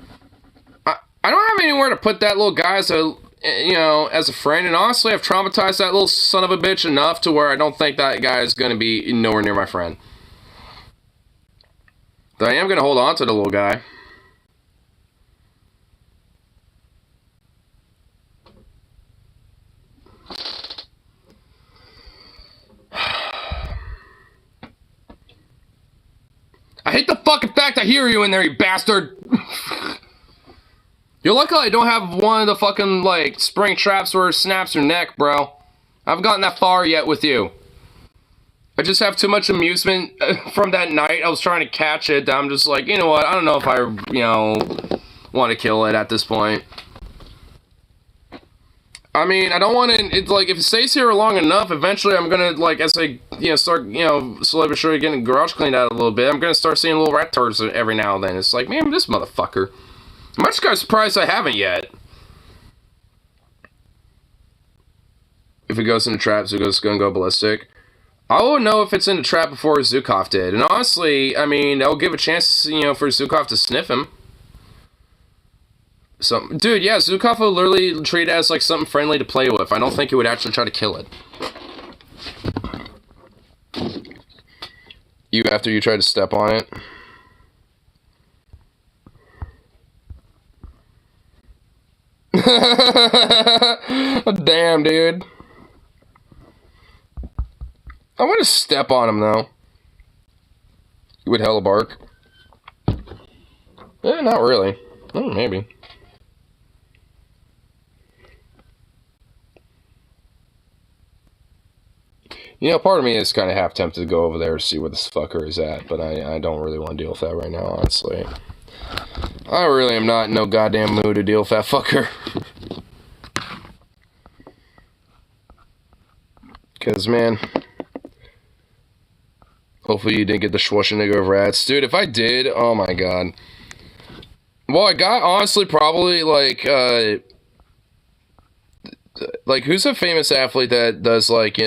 I don't have anywhere to put that little guy as a, you know, as a friend, and honestly, I've traumatized that little son of a bitch enough to where I don't think that guy is going to be nowhere near my friend. But I am going to hold on to the little guy. I hate the fucking fact I hear you in there, you bastard! You're lucky I don't have one of the fucking, like, spring traps where it snaps your neck, bro. I haven't gotten that far yet with you. I just have too much amusement from that night. I was trying to catch it. I'm just like, you know what? I don't know if I, you know, want to kill it at this point. I mean, I don't want to, it's like, if it stays here long enough, eventually I'm gonna, like, as I, you know, start, you know, slowly but surely getting the garage cleaned out a little bit, I'm gonna start seeing little rat turds every now and then. It's like, man, this motherfucker. I'm just kind of surprised I haven't yet. If it goes in the trap, Zuko's gonna go ballistic. I won't know if it's in the trap before Zukov did. And honestly, I mean, I'll give a chance, you know, for Zukov to sniff him. So, dude, yeah, Zukov will literally treat it as, like, something friendly to play with. I don't think he would actually try to kill it. You after you tried to step on it? Damn, dude. I want to step on him, though. You would hella bark. Eh, not really. Oh, maybe. You know, part of me is kind of half tempted to go over there to see where this fucker is at, but I don't really want to deal with that right now, honestly. I really am not in no goddamn mood to deal with that fucker. Because, man, hopefully you didn't get the Schwarzenegger of rats. Dude, if I did, oh my god. Well, I got, honestly, probably, like, who's a famous athlete that does, like,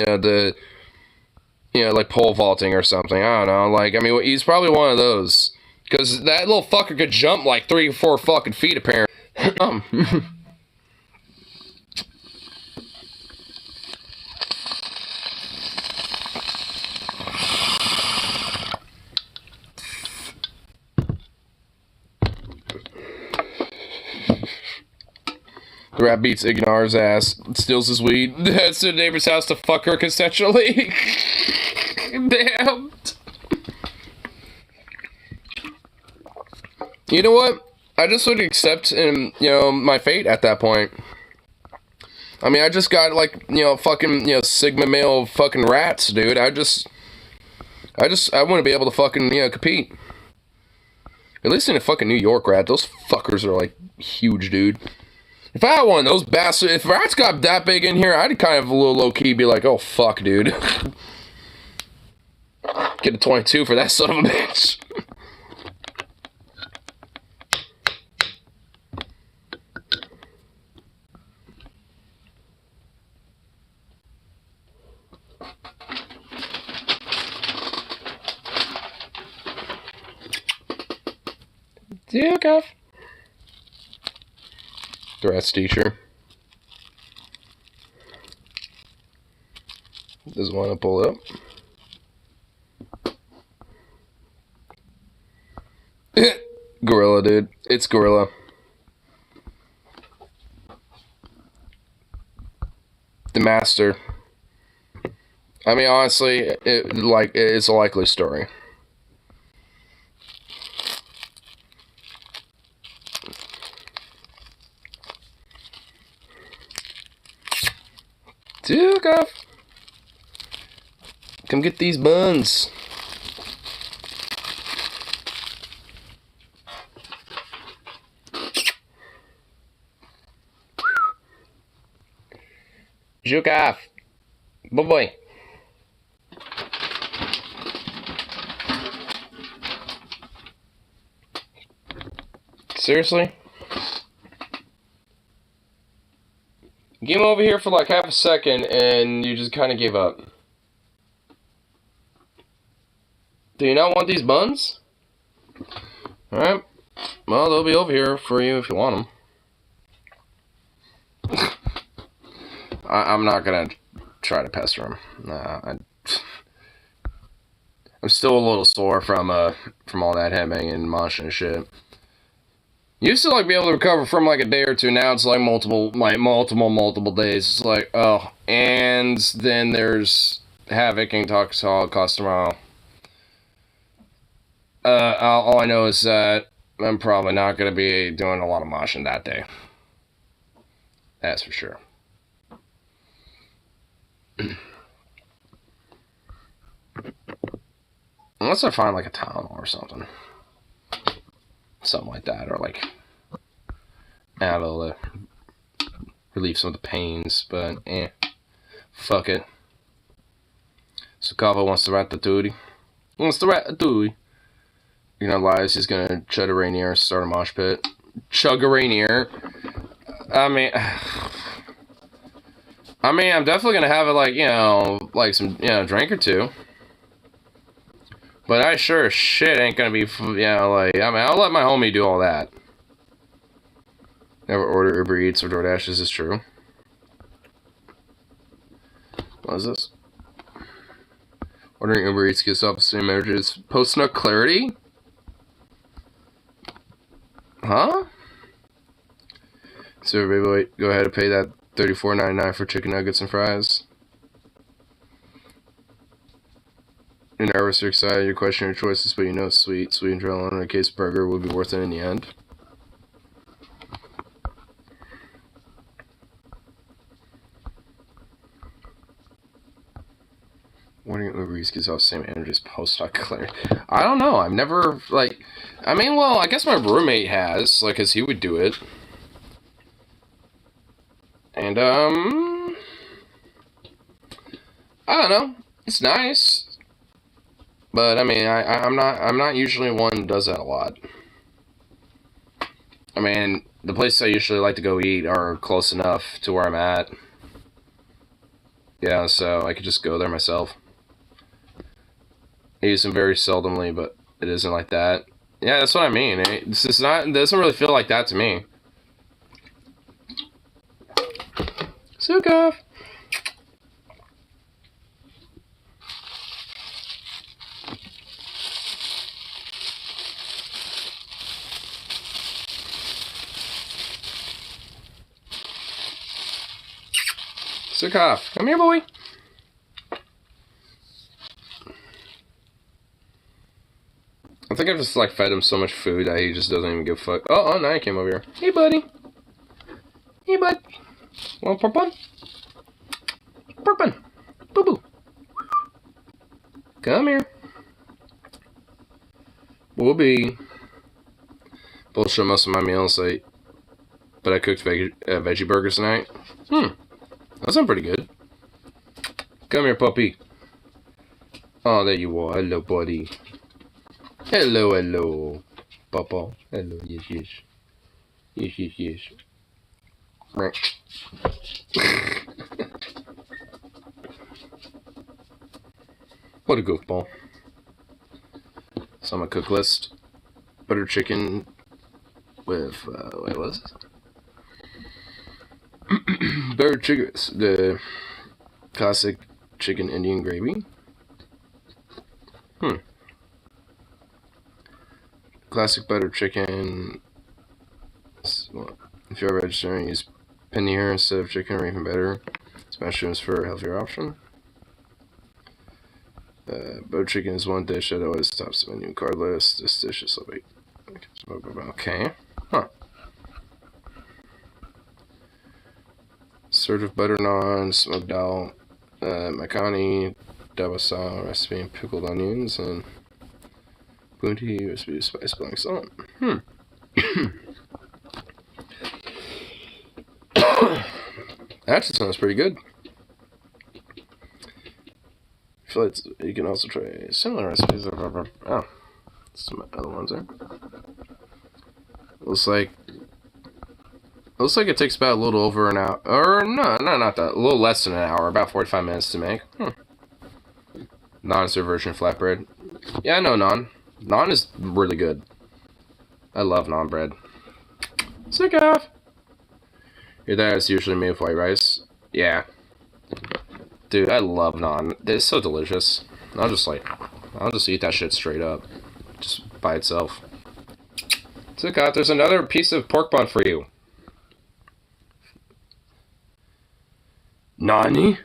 you know, like pole vaulting or something? I don't know. Like, I mean, he's probably one of those. Because that little fucker could jump like 3 or 4 fucking feet, apparently. The rat beats Ignar's ass, steals his weed, heads to the neighbor's house to fuck her consensually. Damn. You know what? I just would accept, my fate at that point. I mean, I just got, like, fucking, Sigma male fucking rats, dude. I wouldn't be able to fucking, compete. At least in a fucking New York rat, those fuckers are, like, huge, dude. If I had one of those bastards, if rats got that big in here, I'd kind of a little low-key be like, oh, fuck, dude. Get a 22 for that son of a bitch. Duke off. The rat's teacher. Doesn't want to pull up. Gorilla, dude. It's Gorilla. The master. I mean, honestly, it's a likely story. Duke off. Come get these buns. Juke off. Boy. Seriously? Came over here for like half a second and you just kind of gave up. Do you not want these buns? Alright. Well, they'll be over here for you if you want them. I'm not gonna try to pester him. Nah, I'm still a little sore from all that headbanging and moshing and shit. Used to like be able to recover from like a day or two. Now it's like multiple days. It's like, oh, and then there's Havoc and Toxicology tomorrow. All I know is that I'm probably not gonna be doing a lot of moshing that day. That's for sure. Unless I find like a Tylenol or something. Something like that, or like Advil to relieve some of the pains, but fuck it. So Kava wants the ratatouille. Wants the ratatouille. You're gonna lie, he's gonna chug a Rainier, start a mosh pit. Chug a Rainier. I mean, I'm definitely gonna have it like some drink or two. But I sure as shit ain't gonna be, I'll let my homie do all that. Never order Uber Eats or DoorDash, this is true. What is this? Ordering Uber Eats gives off the same energy as post-nut clarity? Huh? So everybody, go ahead and pay that $34.99 for chicken nuggets and fries. You're nervous or excited, you're questioning your choices, but you know it's sweet adrenaline, and a case burger will be worth it in the end. Ordering Uber Eats gives off the same energy as post-nut clarity. I don't know, I've never, like, I mean, well, I guess my roommate has, like, 'cause he would do it. And, I don't know. It's nice. But, I mean, I'm not usually one who does that a lot. I mean, the places I usually like to go eat are close enough to where I'm at. Yeah, so I could just go there myself. I use them very seldomly, but it isn't like that. Yeah, that's what I mean. It doesn't really feel like that to me. Sukov! Sukov, come here, boy. I think I've just like fed him so much food that he just doesn't even give a fuck. Oh, now he came over here. Hey, buddy. Hey, bud. Want purpun? Purpun. Boo boo. Come here. We'll be bullshit most of my meals, like, but I cooked veggie burgers tonight. That sounds pretty good. Come here, puppy. Oh, there you are. Hello, buddy. Hello, hello. Papa. Hello, yes, yes. Yes, yes, yes. What a goofball. So on my cook list, butter chicken with, what was it? Butter chicken, the classic chicken Indian gravy. Classic butter chicken. If you're vegetarian, use paneer instead of chicken, or even better. Mushrooms for a healthier option. Butter chicken is one dish that always tops the menu card list. This dish is like, okay, huh? Served with butter naan, smoked out makhani, dabasa recipe, and pickled onions, and boonti recipe, spice black salt. Actually sounds pretty good. I feel like you can also try similar recipes. Oh, some other ones there. Looks like it takes about a little over an hour, or no, not that. A little less than an hour, about 45 minutes to make. Naan is their version of flatbread. Yeah, I know naan. Naan is really good. I love naan bread. Sick off. Your dad is usually made with white rice. Yeah. Dude, I love naan. It's so delicious. I'll just eat that shit straight up. Just by itself. Zukat, there's another piece of pork bun for you. Nani?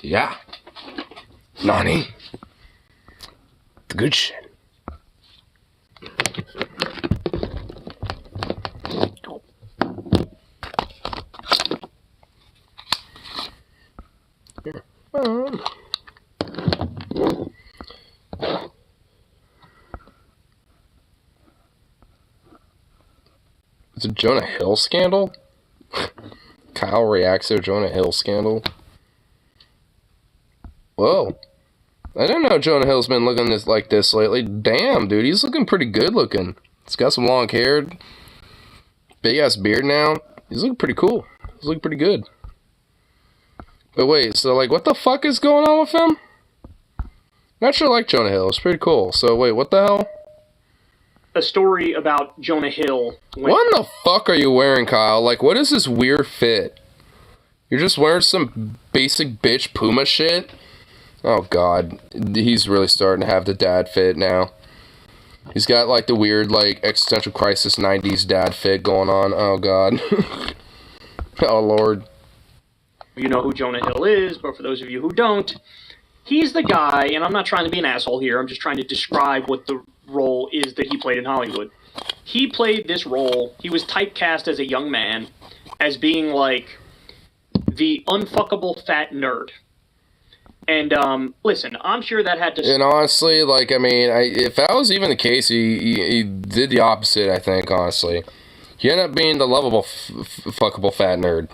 Yeah. Nani? The good shit. It's a Jonah Hill scandal? Kyle reacts to a Jonah Hill scandal? Whoa. I didn't know Jonah Hill's been looking like this lately. Damn, dude, he's looking pretty good looking. He's got some long hair, big ass beard now. He's looking pretty cool. He's looking pretty good. But wait, so like, what the fuck is going on with him? I actually like Jonah Hill. It's pretty cool. So wait, what the hell? a story about Jonah Hill. What in the fuck are you wearing, Kyle? Like, what is this weird fit? You're just wearing some basic bitch Puma shit? Oh, God. He's really starting to have the dad fit now. He's got, like, the weird, like, existential crisis 90s dad fit going on. Oh, God. Oh, Lord. You know who Jonah Hill is, but for those of you who don't, he's the guy, and I'm not trying to be an asshole here, I'm just trying to describe what the role is that he played in Hollywood. He played this role, he was typecast as a young man, as being, like, the unfuckable fat nerd. And, listen, I'm sure that had to... And honestly, like, I mean, if that was even the case, he did the opposite, I think, honestly. He ended up being the lovable, fuckable fat nerd.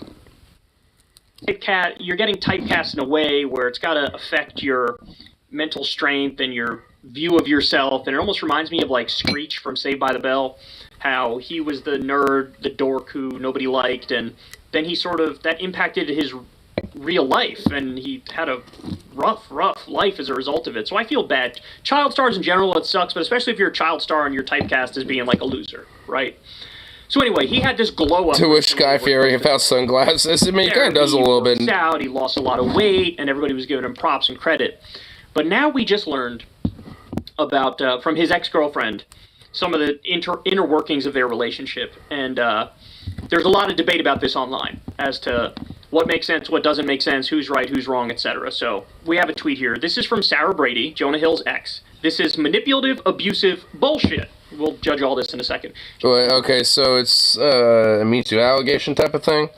You're getting typecast in a way where it's got to affect your mental strength and your view of yourself, and it almost reminds me of, like, Screech from Saved by the Bell, how he was the nerd, the dork who nobody liked, and then he sort of... that impacted his real life, and he had a rough life as a result of it. So I feel bad. Child stars in general, it sucks, but especially if you're a child star and you're typecast as being like a loser, right? So anyway, he had this glow up. To wish Guy Fieri about sunglasses. I mean, he kind of does a little bit. He lost a lot of weight, and everybody was giving him props and credit. But now we just learned about, from his ex-girlfriend, some of the inner workings of their relationship. And there's a lot of debate about this online as to what makes sense, what doesn't make sense, who's right, who's wrong, etc. So we have a tweet here. This is from Sarah Brady, Jonah Hill's ex. This is manipulative, abusive bullshit. We'll judge all this in a second. Okay, so it's a Me Too allegation type of thing?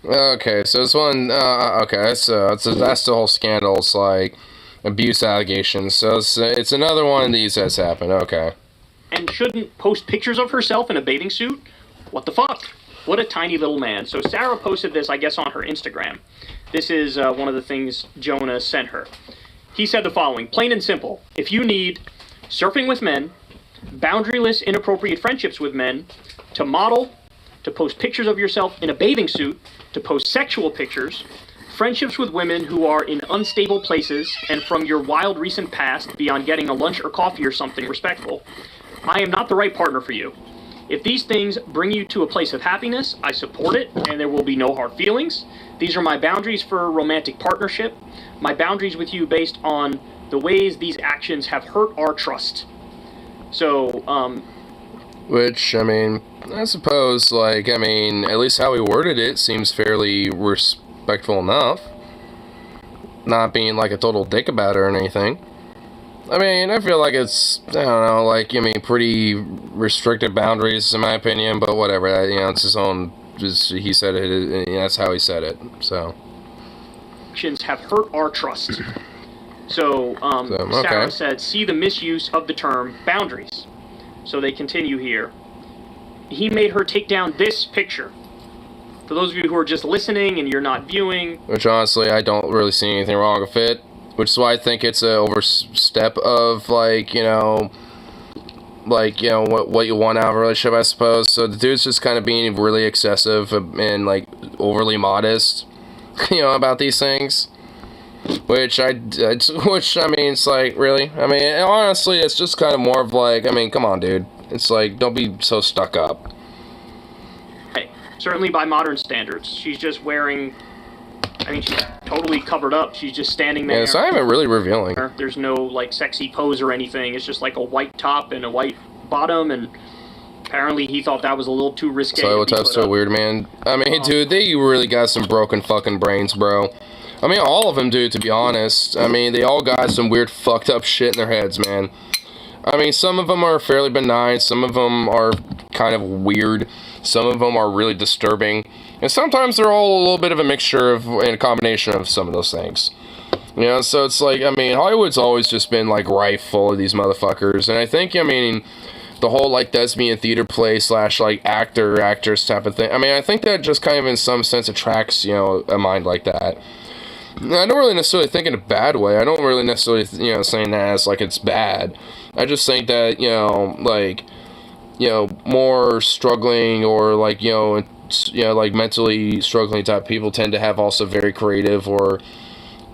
Okay, so it's one, okay, that's the whole scandal. It's like abuse allegations. So it's another one of these that's happened, okay. And shouldn't post pictures of herself in a bathing suit? What the fuck? What a tiny little man. So Sarah posted this, I guess, on her Instagram. This is one of the things Jonah sent her. He said the following, plain and simple, if you need surfing with men, boundaryless, inappropriate friendships with men, to model, to post pictures of yourself in a bathing suit, to post sexual pictures, friendships with women who are in unstable places, and from your wild recent past beyond getting a lunch or coffee or something respectful, I am not the right partner for you. If these things bring you to a place of happiness, I support it, and there will be no hard feelings. These are my boundaries for a romantic partnership. My boundaries with you based on the ways these actions have hurt our trust. So, Which, I mean, I suppose, like, I mean, at least how he worded it seems fairly respectful enough. Not being, like, a total dick about it or anything. I mean, I feel like it's, I don't know, like, I mean, pretty restricted boundaries, in my opinion, but whatever, you know, it's his own, just, he said it, that's how he said it, so. Actions have hurt our trust. So, okay. Sarah said, see the misuse of the term boundaries. So they continue here. He made her take down this picture. For those of you who are just listening and you're not viewing. Which, honestly, I don't really see anything wrong with it. Which is why I think it's an overstep of, like, you know, what you want out of a relationship, I suppose. So the dude's just kind of being really excessive and, like, overly modest, you know, about these things. Which I mean, it's like, really? I mean, honestly, it's just kind of more of like, I mean, come on, dude. It's like, don't be so stuck up. Hey, certainly by modern standards. She's just wearing... I mean, she's totally covered up. She's just standing there. Yeah, it's not even really revealing. There's no, like, sexy pose or anything. It's just, like, a white top and a white bottom, and apparently he thought that was a little too risque. So what's up, so weird, man? I mean, dude, they really got some broken fucking brains, bro. I mean, all of them do, to be honest. I mean, they all got some weird fucked up shit in their heads, man. I mean, some of them are fairly benign. Some of them are kind of weird. Some of them are really disturbing. And sometimes they're all a little bit of a mixture of, and a combination of some of those things. You know, so it's like, I mean, Hollywood's always just been, like, rife full of these motherfuckers. And I think, I mean, the whole, like, thespian theater play / like, actress type of thing. I mean, I think that just kind of in some sense attracts, you know, a mind like that. I don't really necessarily think in a bad way. I don't really necessarily, you know, saying that as, like, it's bad. I just think that, you know, like, you know, more struggling or, like, you know, like, mentally struggling type people tend to have also very creative or,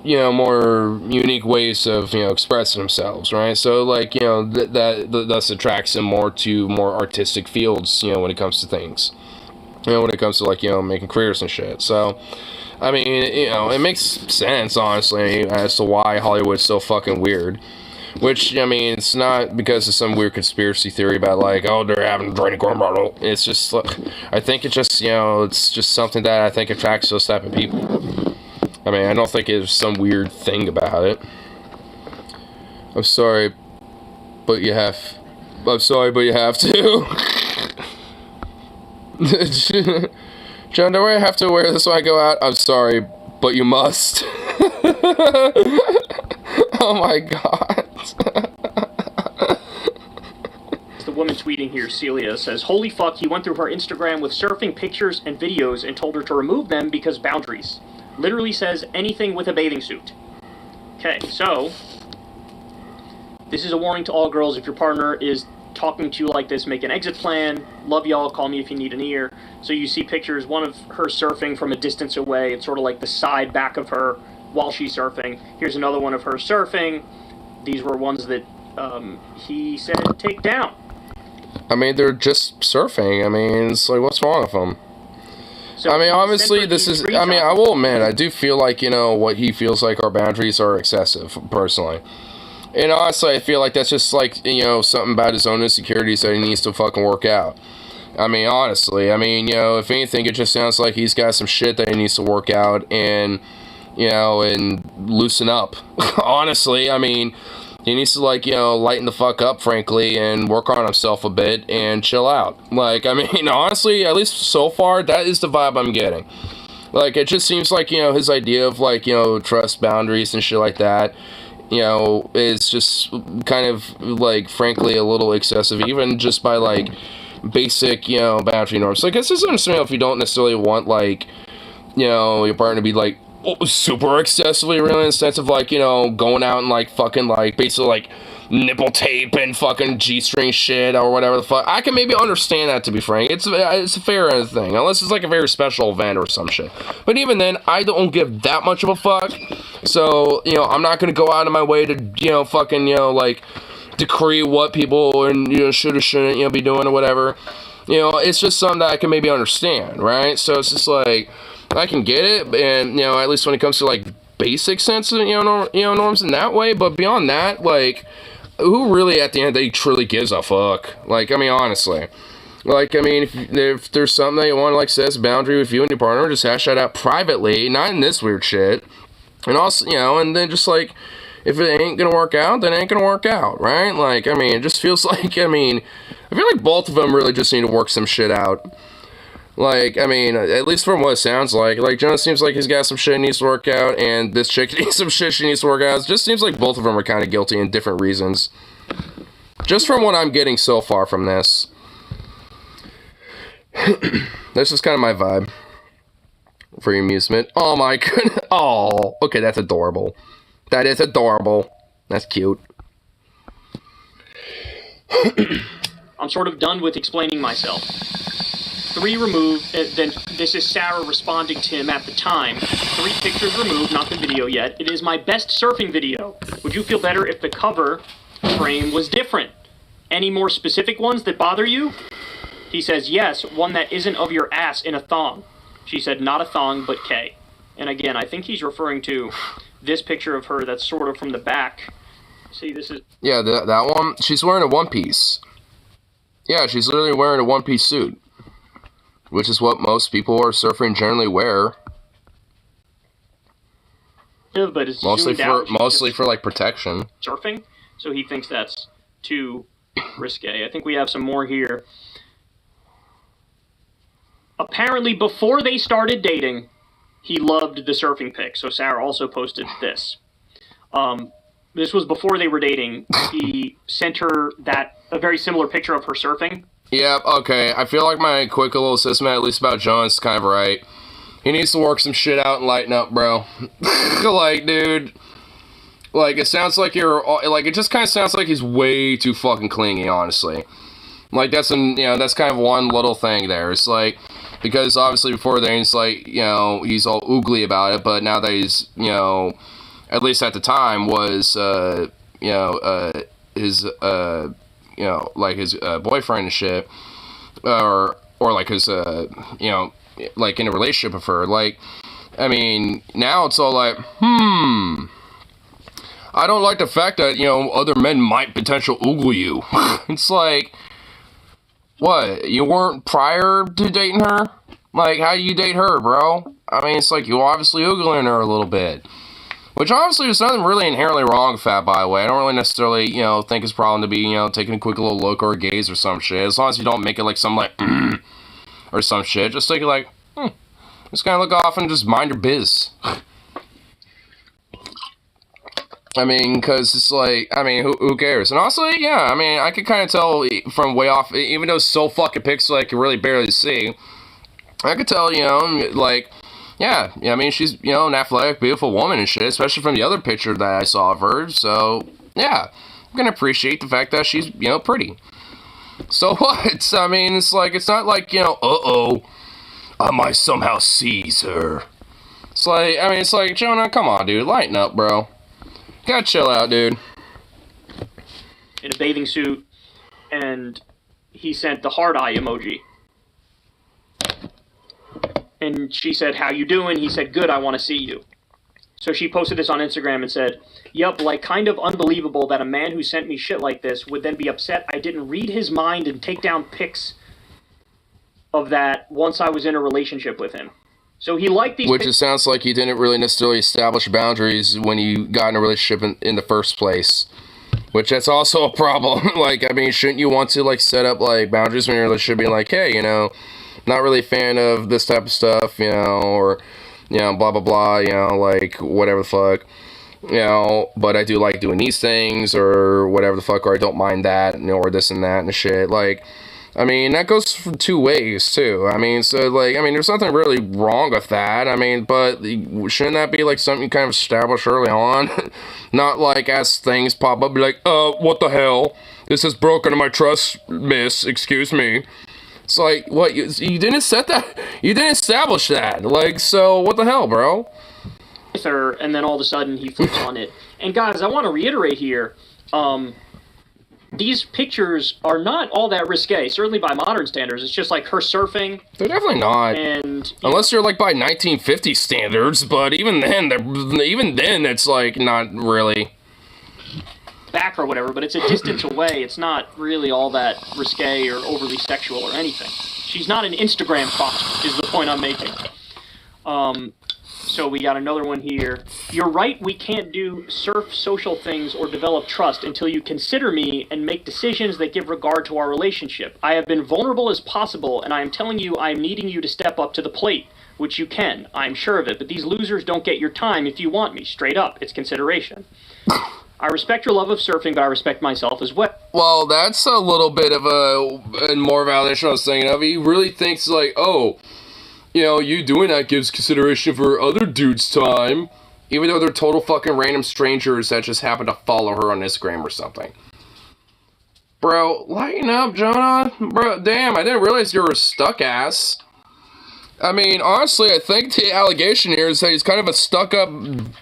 more unique ways of, expressing themselves, right? So, like, that thus attracts them more to more artistic fields, when it comes to things. When it comes to, like, making careers and shit. So, I mean, it makes sense, honestly, as to why Hollywood's so fucking weird. Which, I mean, it's not because of some weird conspiracy theory about, like, oh, they're having a adrenochrome. It's just, I think it's just, it's just something that I think attracts those type of people. I mean, I don't think it's some weird thing about it. I'm sorry, but you have to. John, do I have to wear this when I go out? I'm sorry, but you must. Oh my god. The woman tweeting here, Celia, says, holy fuck, he went through her Instagram with surfing pictures and videos and told her to remove them because boundaries. Literally says anything with a bathing suit. Okay, so this is a warning to all girls. If your partner is talking to you like this, make an exit plan. Love y'all, call me if you need an ear. So you see pictures, one of her surfing from a distance away. It's sort of like the side back of her while she's surfing. Here's another one of her surfing. These were ones that he said take down. I mean, they're just surfing. I mean, it's like, what's wrong with them? So I mean, obviously, this is, I mean, I will admit, I do feel like, what he feels like our boundaries are excessive, personally. And honestly, I feel like that's just like, something about his own insecurities that he needs to fucking work out. I mean, honestly, if anything, it just sounds like he's got some shit that he needs to work out and, and loosen up. Honestly, I mean, he needs to, like, lighten the fuck up, frankly, and work on himself a bit and chill out. Like, I mean, honestly, at least so far, that is the vibe I'm getting. Like, it just seems like, his idea of, like, trust boundaries and shit like that, is just kind of, like, frankly, a little excessive, even just by, like, basic, boundary norms. Like, it's just understandable if you don't necessarily want, like, your partner to be, like, super excessively really in the sense of, like, going out and, like, fucking, like, basically, like, nipple tape and fucking G-string shit or whatever the fuck. I can maybe understand that, to be frank. It's a fair thing, unless it's, like, a very special event or some shit. But even then, I don't give that much of a fuck. So, I'm not gonna go out of my way to, fucking, like, decree what people and, should or shouldn't, be doing or whatever. It's just something that I can maybe understand, right? So it's just, like, I can get it, and, at least when it comes to, like, basic sense of, norms in that way, but beyond that, like, who really, at the end of the day, truly gives a fuck? Like, I mean, honestly. Like, I mean, if there's something that you want to, like, set as a boundary with you and your partner, just hash that out privately, not in this weird shit. And also, and then just, like, if it ain't gonna work out, then it ain't gonna work out, right? Like, I mean, it just feels like, I feel like both of them really just need to work some shit out. Like, I mean, at least from what it sounds like, Jonas seems like he's got some shit he needs to work out, and this chick needs some shit she needs to work out. It just seems like both of them are kind of guilty in different reasons. Just from what I'm getting so far from this. That's just kind of my vibe. For your amusement. Oh my goodness. Oh, okay, that's adorable. That is adorable. That's cute. I'm sort of done with explaining myself. 3 removed, then this is Sarah responding to him at the time. 3 pictures removed, not the video yet. It is my best surfing video. Would you feel better if the cover frame was different? Any more specific ones that bother you? He says, yes, one that isn't of your ass in a thong. She said, not a thong, but K. And again, I think he's referring to this picture of her that's sort of from the back. See, this is... Yeah, that one. She's wearing a one-piece. Yeah, she's literally wearing a one-piece suit. Which is what most people who are surfing generally wear. Yeah, but it's mostly for like protection. Surfing, so he thinks that's too risque. I think we have some more here. Apparently, before they started dating, he loved the surfing pic. So Sarah also posted this. This was before they were dating. He sent her a very similar picture of her surfing. Yeah, okay. I feel like my quick little assessment, at least about John, is kind of right. He needs to work some shit out and lighten up, bro. Like, dude. Like, it sounds like it just kind of sounds like he's way too fucking clingy, honestly. Like, that's kind of one little thing there. It's like, because obviously before then, it's like, he's all oogly about it, but now that he's, at least at the time, was, his, like his boyfriend and shit, or like his, like in a relationship with her. Like, I mean, now it's all like, I don't like the fact that, other men might potential oogle you. It's like, what? You weren't prior to dating her? Like, how do you date her, bro? I mean, it's like you obviously oogling her a little bit. Which, honestly, there's nothing really inherently wrong with that, by the way. I don't really necessarily, think it's a problem to be, taking a quick little look or a gaze or some shit. As long as you don't make it like some, like, or some shit. Just take it like, just kind of look off and just mind your biz. I mean, because it's like, I mean, who cares? And also, yeah, I mean, I could kind of tell from way off, even though it's so fucking pixely I can really barely see, I could tell, like, yeah, I mean, she's, an athletic, beautiful woman and shit, especially from the other picture that I saw of her, so, yeah, I'm gonna appreciate the fact that she's, pretty. So what? I mean, it's like, it's not like, I might somehow seize her. It's like, I mean, it's like, Jonah, come on, dude, lighten up, bro. Gotta chill out, dude. In a bathing suit, and he sent the heart eye emoji. And she said, how you doing? He said, good, I want to see you. So she posted this on Instagram and said, yup, like kind of unbelievable that a man who sent me shit like this would then be upset I didn't read his mind and take down pics of that once I was in a relationship with him. So he liked these Which it sounds like you didn't really necessarily establish boundaries when you got in a relationship in the first place. Which that's also a problem. Like, I mean, shouldn't you want to, like, set up, like, boundaries when you're in a relationship, being like, hey, not really a fan of this type of stuff, or, blah, blah, blah, like, whatever the fuck, but I do like doing these things, or whatever the fuck, or I don't mind that, or this and that and shit, like, I mean, that goes for two ways, too. I mean, so, like, I mean, there's nothing really wrong with that. I mean, but shouldn't that be, like, something you kind of establish early on? Not, like, as things pop up, be like, what the hell? This has broken my trust, miss. Excuse me. It's like, what? You didn't set that? You didn't establish that. Like, so, what the hell, bro? with her, and then all of a sudden he flips on it. And guys, I want to reiterate here, these pictures are not all that risque, certainly by modern standards. It's just like her surfing. They're definitely not. And unless you're like by 1950 standards, but even then, it's like not really back or whatever, but it's a distance away. It's not really all that risque or overly sexual or anything. She's not an Instagram prostitute, is the point I'm making. So we got another one here. You're right, we can't do surf social things or develop trust until you consider me and make decisions that give regard to our relationship. I have been vulnerable as possible, and I am telling you I am needing you to step up to the plate, which you can. I'm sure of it, but these losers don't get your time if you want me. Straight up, it's consideration. I respect your love of surfing, but I respect myself as well. Well, that's a little bit of a more validation I was thinking of. He really thinks like, oh, you know, you doing that gives consideration for other dudes' time, even though they're total fucking random strangers that just happen to follow her on Instagram or something. Bro, lighten up, Jonah. Bro, damn, I didn't realize you were a stuck ass. I mean, honestly, I think the allegation here is that he's kind of a stuck-up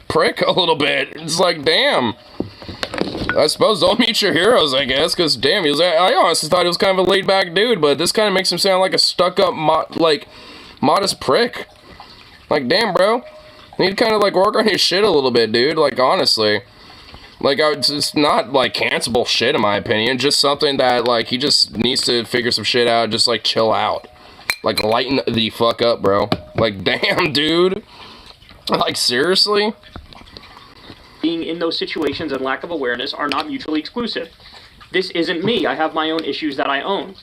prick a little bit. It's like, damn. I suppose don't meet your heroes, I guess, because, damn, I honestly thought he was kind of a laid-back dude, but this kind of makes him sound like a stuck-up, modest prick. Like, damn, bro. You need to kind of, like, work on his shit a little bit, dude. Like, honestly. Like, it's not, like, cancelable shit, in my opinion. Just something that, like, he just needs to figure some shit out, just, like, chill out. Like, lighten the fuck up, bro. Like, damn, dude. Like, seriously? Being in those situations and lack of awareness are not mutually exclusive. This isn't me. I have my own issues that I own.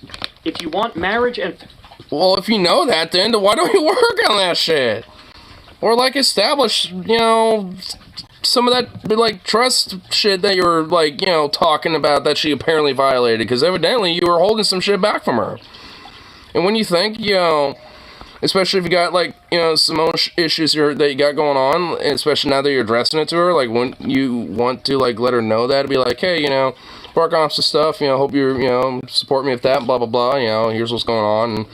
If you want marriage and... Well, if you know that, then why don't you work on that shit? Or, like, establish, you know, some of that, like, trust shit that you were, like, you know, talking about that she apparently violated. Because evidently you were holding some shit back from her. And when you think, you know, especially if you got, like, you know, some own issues that you got going on, and especially now that you're addressing it to her, like, when you want to, like, let her know that, be like, hey, you know, work on some stuff, you know, hope you're, you know, support me with that, blah, blah, blah, you know, here's what's going on, and,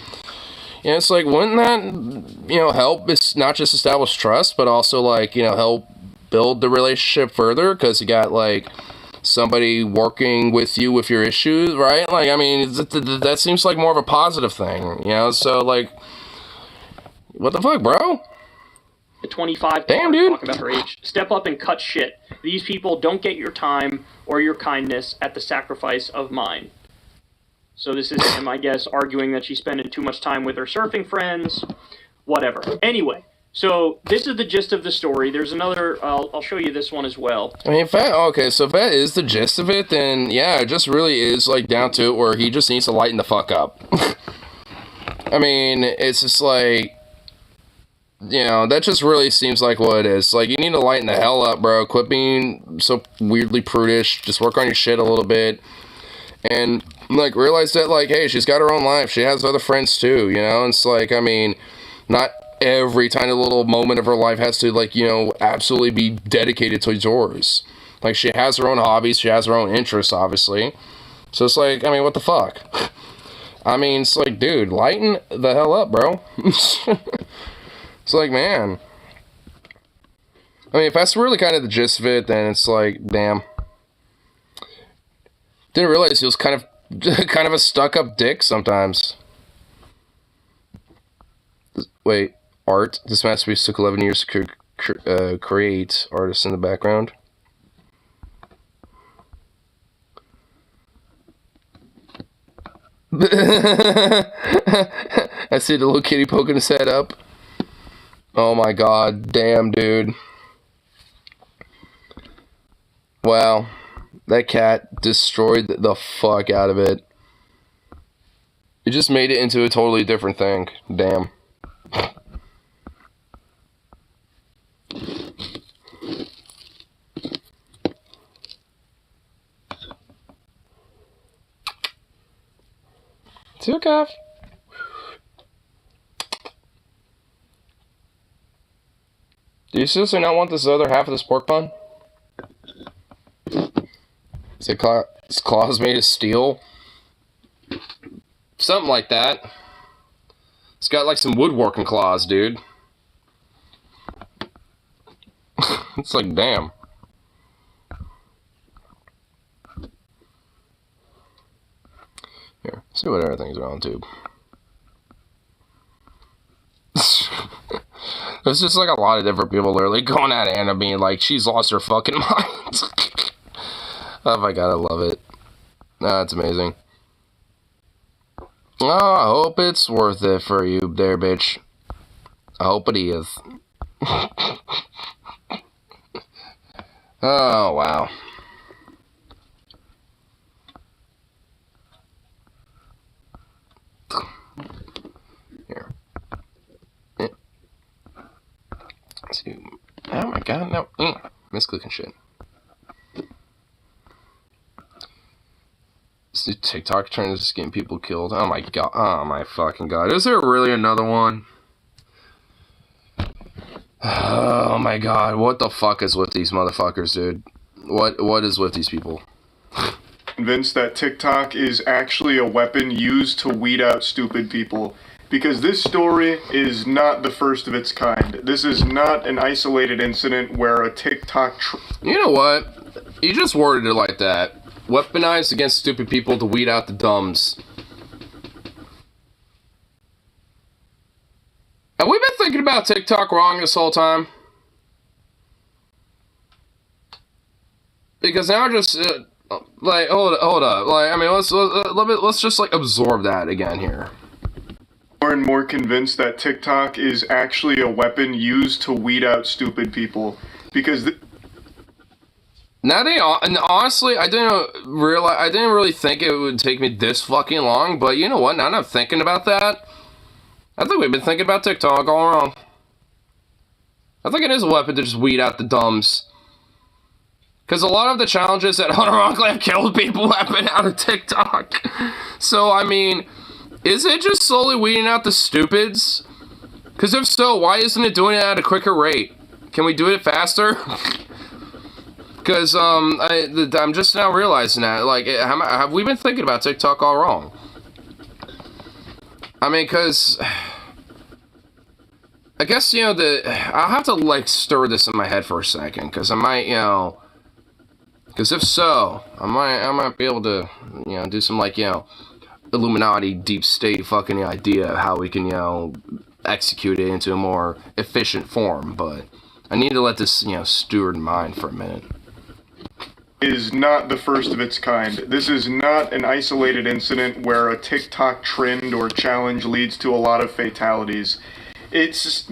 you know, it's like, wouldn't that, you know, help, it's not just establish trust, but also, like, you know, help build the relationship further because you got like somebody working with you with your issues, right? Like, I mean, that seems like more of a positive thing, you know? So, like, what the fuck, bro? 25. Damn, dude. Talk about her age. Step up and cut shit. These people don't get your time or your kindness at the sacrifice of mine. So this is him, I guess, arguing that she's spending too much time with her surfing friends. Whatever. Anyway, so this is the gist of the story. There's another, I'll show you this one as well. I mean, if that is the gist of it, then yeah, it just really is like down to it where he just needs to lighten the fuck up. I mean, it's just like, you know, that just really seems like what it is. Like, you need to lighten the hell up, bro. Quit being so weirdly prudish. Just work on your shit a little bit. And, like, realize that, like, hey, she's got her own life. She has other friends, too, you know? It's like, I mean, not every tiny little moment of her life has to, like, you know, absolutely be dedicated to yours. Like, she has her own hobbies. She has her own interests, obviously. So it's like, I mean, what the fuck? I mean, it's like, dude, lighten the hell up, bro. It's like, man. I mean, if that's really kind of the gist of it, then it's like, damn. Didn't realize he was kind of a stuck-up dick sometimes. Wait, art? This masterpiece took 11 years to create. Artist in the background. I see the little kitty poking his head up. Oh my god, damn, dude. Wow. That cat destroyed the fuck out of it. It just made it into a totally different thing. Damn. Took off. Do you seriously not want this other half of this pork bun? Is it its claws made of steel? Something like that. It's got like some woodworking claws, dude. It's like, damn. Here, see what everything's on tube. There's just like a lot of different people literally going at Anna being like, she's lost her fucking mind. Oh my god, I love it. That's amazing. Oh, I hope it's worth it for you there, bitch. I hope it is. Oh, wow. Here. Let's see. Oh my god, no. Misclicking shit. This new TikTok trend is just getting people killed. Oh my god. Oh my fucking god. Is there really another one? Oh my god. What the fuck is with these motherfuckers, dude? What is with these people? Convinced that TikTok is actually a weapon used to weed out stupid people. Because this story is not the first of its kind. This is not an isolated incident where a TikTok... You know what? You just worded it like that. Weaponized against stupid people to weed out the dumbs. Have we been thinking about TikTok wrong this whole time? Because now just like hold up. Like, I mean, let's just like absorb that again here. More and more convinced that TikTok is actually a weapon used to weed out stupid people. Because and honestly, I didn't really think it would take me this fucking long, but you know what? Now that I'm thinking about that, I think we've been thinking about TikTok all wrong. I think it is a weapon to just weed out the dumbs. Because a lot of the challenges that unironically have killed people have been out of TikTok. So, I mean, is it just slowly weeding out the stupids? Because if so, why isn't it doing it at a quicker rate? Can we do it faster? Because I'm just now realizing that, like, have we been thinking about TikTok all wrong? I mean, because I guess, I'll have to, like, stir this in my head for a second, because I might, because if so, I might be able to, do some, like, Illuminati deep state fucking idea of how we can, execute it into a more efficient form, but I need to let this, stew in mind for a minute. Is not the first of its kind. This is not an isolated incident where a TikTok trend or challenge leads to a lot of fatalities. It's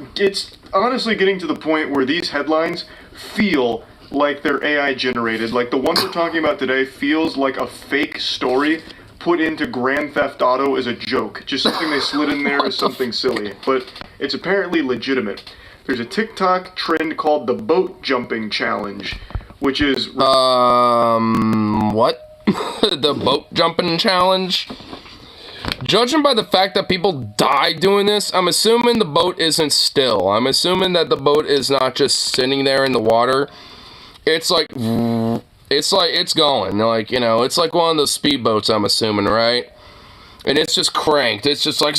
honestly getting to the point where these headlines feel like they're AI generated. Like the one we're talking about today feels like a fake story put into Grand Theft Auto as a joke. Just something they slid in there as something silly. But it's apparently legitimate. There's a TikTok trend called the boat jumping challenge, which is... What? The boat jumping challenge? Judging by the fact that people die doing this, I'm assuming the boat isn't still. I'm assuming that the boat is not just sitting there in the water. It's like it's going. Like, it's like one of those speedboats, I'm assuming, right? And it's just cranked. It's just like...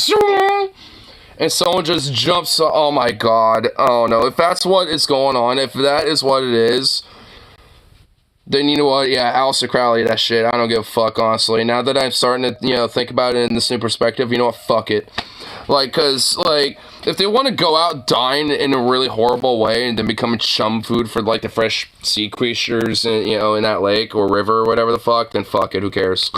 And someone just jumps... Oh my god. Oh no. If that's what is going on, if that is what it is... Then you know what, yeah, Aleister Crowley, that shit, I don't give a fuck, honestly. Now that I'm starting to, think about it in this new perspective, you know what, fuck it. Like, cause, like, if they want to go out dying in a really horrible way and then becoming chum food for, like, the fresh sea creatures, in that lake or river or whatever the fuck, then fuck it, who cares?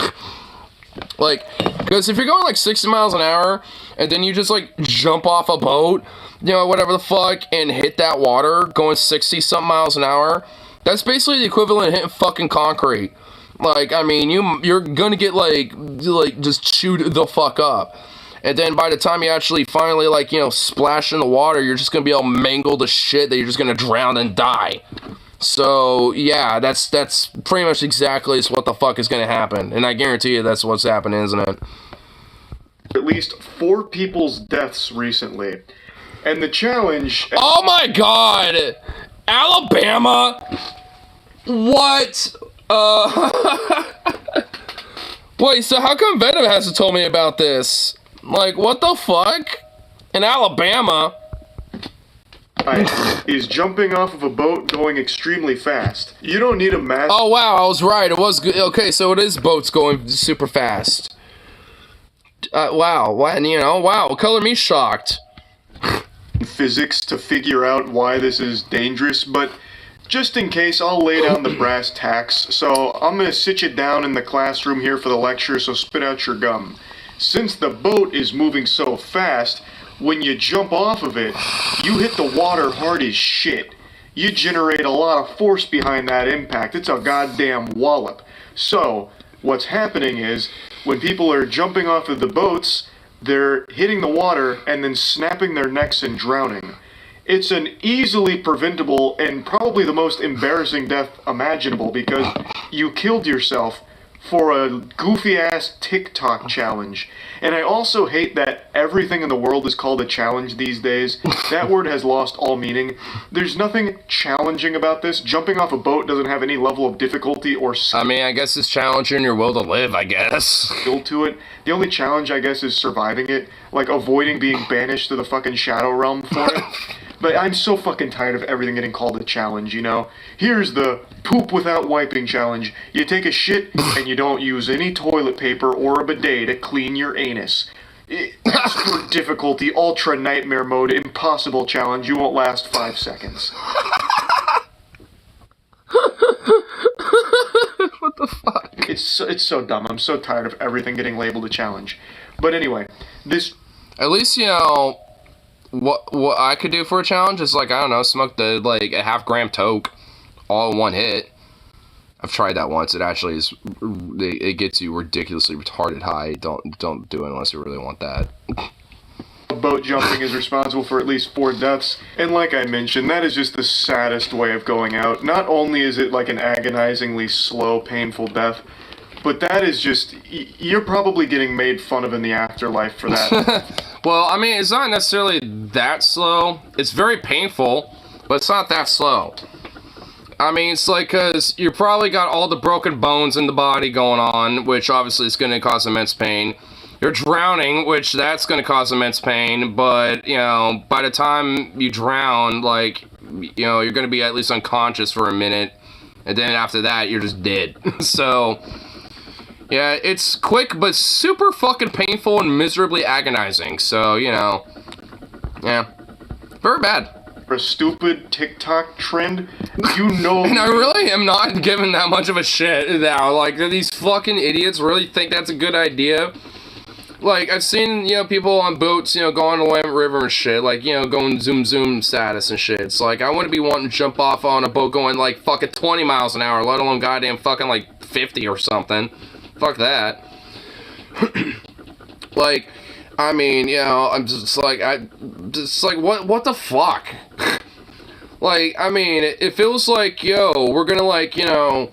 Like, because if you're going, like, 60 miles an hour, and then you just, like, jump off a boat, whatever the fuck, and hit that water going 60-something miles an hour... That's basically the equivalent of hitting fucking concrete. Like, I mean, you're gonna get, like, just chewed the fuck up. And then by the time you actually finally, like, splash in the water, you're just gonna be all mangled to shit that you're just gonna drown and die. So, yeah, that's pretty much exactly what the fuck is gonna happen. And I guarantee you that's what's happening, isn't it? At least 4 people's deaths recently. And the challenge... Oh my god! Alabama? What? Wait, so how come Venom hasn't told me about this? Like, what the fuck? In Alabama? Is jumping off of a boat going extremely fast. You don't need a mask. Oh wow, I was right. It was good. Okay, so it is boats going super fast. Wow. Wow. Color me shocked. Physics to figure out why this is dangerous, but just in case, I'll lay down the brass tacks. So I'm gonna sit you down in the classroom here for the lecture, so spit out your gum. Since the boat is moving so fast, when you jump off of it, you hit the water hard as shit. You generate a lot of force behind that impact. It's a goddamn wallop. So what's happening is, when people are jumping off of the boats, they're hitting the water and then snapping their necks and drowning. It's an easily preventable and probably the most embarrassing death imaginable because you killed yourself for a goofy-ass TikTok challenge. And I also hate that everything in the world is called a challenge these days. That word has lost all meaning. There's nothing challenging about this. Jumping off a boat doesn't have any level of difficulty or skill. I mean, I guess it's challenging your will to live, I guess. To it. The only challenge, I guess, is surviving it. Like, avoiding being banished to the fucking Shadow Realm for it. But I'm so fucking tired of everything getting called a challenge, Here's the poop without wiping challenge. You take a shit and you don't use any toilet paper or a bidet to clean your anus. Expert difficulty, ultra nightmare mode, impossible challenge. You won't last 5 seconds. What the fuck? It's so dumb. I'm so tired of everything getting labeled a challenge. But anyway, this... At least, what I could do for a challenge is, like, I don't know, smoke a half-gram toke all in one hit. I've tried that once. It actually is, it gets you ridiculously retarded high. Don't do it unless you really want that. Boat jumping is responsible for at least 4 deaths, and like I mentioned, that is just the saddest way of going out. Not only is it like an agonizingly slow, painful death, but that is just, you're probably getting made fun of in the afterlife for that. Well, I mean, it's not necessarily that slow. It's very painful, but it's not that slow. I mean, it's like, because you probably got all the broken bones in the body going on, which obviously is going to cause immense pain. you're drowning, which that's going to cause immense pain, but, you know, by the time you drown, like, you know, you're going to be at least unconscious for a minute, and then after that, you're just dead. So, yeah, it's quick, but super fucking painful and miserably agonizing, so, you know, yeah, very bad. For a stupid TikTok trend, you know. And I really am not giving that much of a shit now. Like, these fucking idiots really think that's a good idea. Like, I've seen, you know, people on boats, you know, going to the Willamette River and shit, like, you know, going zoom status and shit. It's like, I wouldn't be wanting to jump off on a boat going, like, fucking 20 miles an hour, let alone goddamn fucking, like, 50 or something. Fuck that. Like, I mean, you know, I'm just like, what the fuck? Like, I mean, it feels like, yo, we're gonna, like, you know,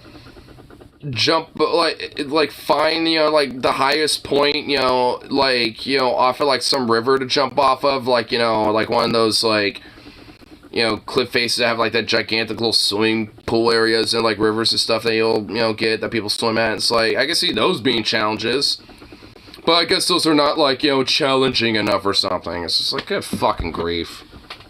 jump, like, find, you know, like, the highest point, you know, like, you know, off of, like, some river to jump off of, like, you know, like, one of those, like, you know, cliff faces that have, like, that gigantic little swimming pool areas and, like, rivers and stuff that you'll, you know, get, that people swim at. It's like, I can see those being challenges. But I guess those are not, like, you know, challenging enough or something. It's just like, good fucking grief.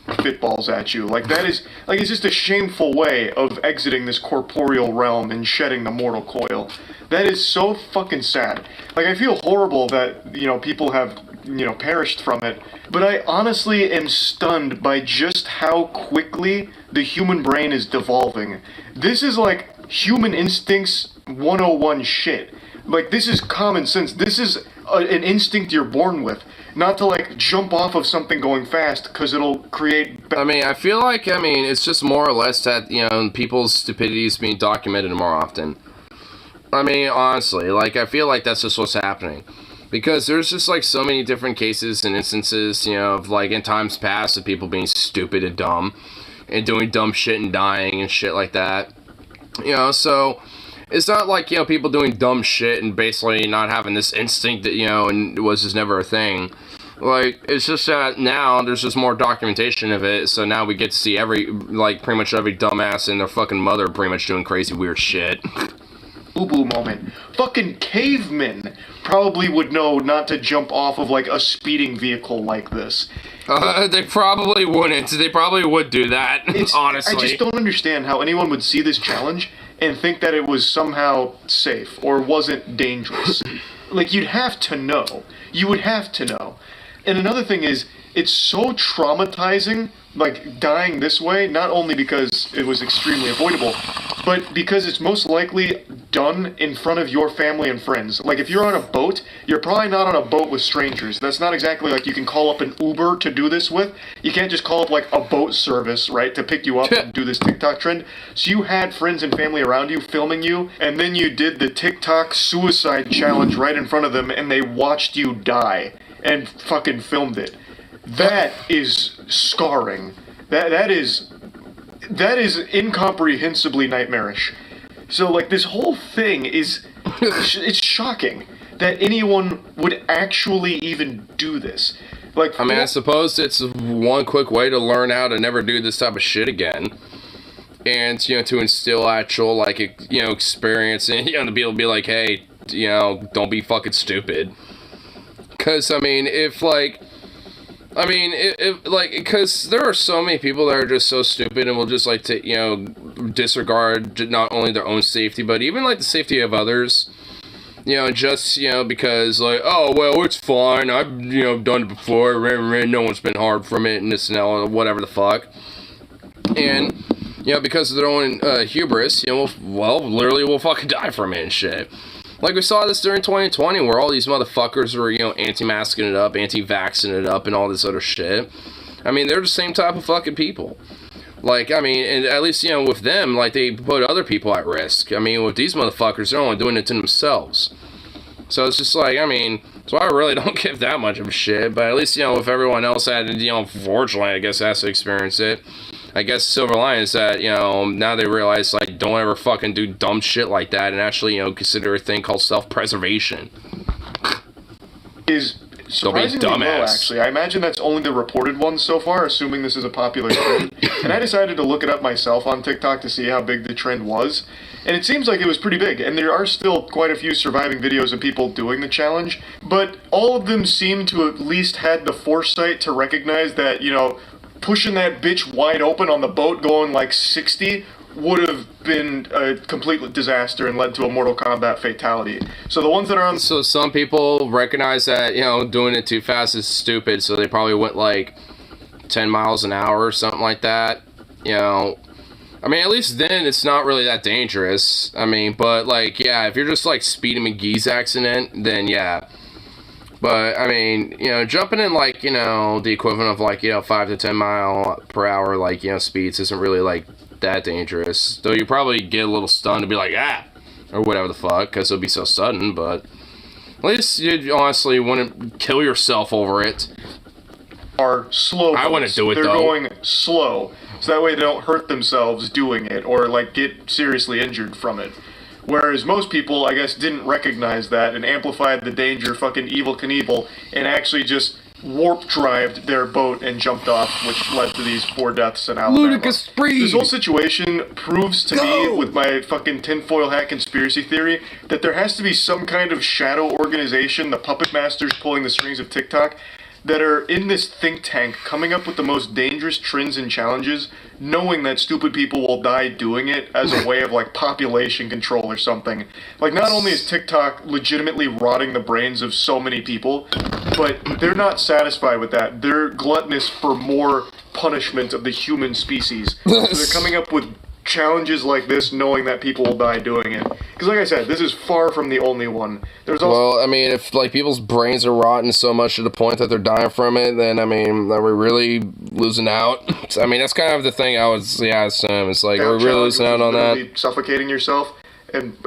Spitballs at you. Like, that is, like, it's just a shameful way of exiting this corporeal realm and shedding the mortal coil. That is so fucking sad. Like, I feel horrible that, you know, people have, you know, perished from it. But I honestly am stunned by just how quickly the human brain is devolving. This is, like, human instincts 101 shit. Like, this is common sense. This is an instinct you're born with. Not to, like, jump off of something going fast, because it'll create... I mean, I feel like, I mean, it's just more or less that, you know, people's stupidity is being documented more often. I mean, honestly, like, I feel like that's just what's happening. Because there's just, like, so many different cases and instances, you know, of, like, in times past of people being stupid and dumb, and doing dumb shit and dying and shit like that. You know, so... It's not like, you know, people doing dumb shit and basically not having this instinct that, you know, and it was just never a thing. Like, it's just that now there's just more documentation of it, so now we get to see every, like, pretty much every dumbass and their fucking mother pretty much doing crazy weird shit. Boo-boo moment. Fucking cavemen probably would know not to jump off of, like, a speeding vehicle like this. They probably wouldn't. They probably would do that, honestly. I just don't understand how anyone would see this challenge and think that it was somehow safe or wasn't dangerous. Like, you'd have to know. You would have to know. And another thing is, it's so traumatizing, like, dying this way, not only because it was extremely avoidable, but because it's most likely done in front of your family and friends. Like, if you're on a boat, you're probably not on a boat with strangers. That's not exactly like you can call up an Uber to do this with. You can't just call up, like, a boat service, right, to pick you up and do this TikTok trend. So you had friends and family around you filming you, and then you did the TikTok suicide challenge right in front of them, and they watched you die and fucking filmed it. That is scarring. That is incomprehensibly nightmarish. So, like, this whole thing is, it's shocking that anyone would actually even do this. Like, I mean, I suppose it's one quick way to learn how to never do this type of shit again. And, you know, to instill actual, like, you know, experience and, you know, to be able to be like, hey, you know, don't be fucking stupid. Because, I mean, if, like... I mean, like, because there are so many people that are just so stupid and will just, like, to, you know, disregard not only their own safety, but even, like, the safety of others. You know, just, you know, because, like, oh, well, it's fine. I've, you know, done it before. No one's been hard from it and this and that, whatever the fuck. And, you know, because of their own hubris, you know, well, literally will fucking die from it and shit. Like, we saw this during 2020, where all these motherfuckers were, you know, anti-masking it up, anti-vaxxing it up, and all this other shit. I mean, they're the same type of fucking people. Like, I mean, and at least, you know, with them, like, they put other people at risk. I mean, with these motherfuckers, they're only doing it to themselves. So it's just like, I mean, so I really don't give that much of a shit, but at least, you know, if everyone else had, you know, unfortunately, I guess, has to experience it, I guess silver lining is that, you know, now they realize, like, don't ever fucking do dumb shit like that and actually, you know, consider a thing called self-preservation. Is surprisingly low, dumbass. actually. I imagine that's only the reported ones so far, assuming this is a popular trend. And I decided to look it up myself on TikTok to see how big the trend was. And it seems like it was pretty big, and there are still quite a few surviving videos of people doing the challenge, but all of them seem to at least had the foresight to recognize that, you know, pushing that bitch wide open on the boat going like 60 would have been a complete disaster and led to a Mortal Kombat fatality. So the ones that are on... So some people recognize that, you know, doing it too fast is stupid, so they probably went like 10 miles an hour or something like that. You know, I mean, at least then it's not really that dangerous. I mean, but like, yeah, if you're just like Speedy McGee's accident, then yeah. But, I mean, you know, jumping in, like, you know, the equivalent of, like, you know, 5 to 10 mile per hour, like, you know, speeds isn't really, like, that dangerous. Though you probably get a little stunned to be like, ah, or whatever the fuck, because it'll be so sudden, but at least you honestly wouldn't kill yourself over it. Are slow. I wouldn't do it, They're though. going slow, so that way they don't hurt themselves doing it, or, like, get seriously injured from it. Whereas most people, I guess, didn't recognize that and amplified the danger, fucking Evel Knievel, and actually just warp-drived their boat and jumped off, which led to these 4 deaths in Alabama. Ludicrous speed! This whole situation proves to me, with my fucking tinfoil hat conspiracy theory, that there has to be some kind of shadow organization, the puppet masters pulling the strings of TikTok, that are in this think tank coming up with the most dangerous trends and challenges, knowing that stupid people will die doing it as a way of, like, population control or something. Like, not only is TikTok legitimately rotting the brains of so many people, but they're not satisfied with that. They're gluttonous for more punishment of the human species. So they're coming up with challenges like this knowing that people will die doing it. Because like I said, this is far from the only one. There's also... Well, I mean, if, like, people's brains are rotten so much to the point that they're dying from it, then, I mean, are we really losing out? I mean, that's kind of the thing I would assume. It's like, are we really losing out on that? Suffocating yourself, and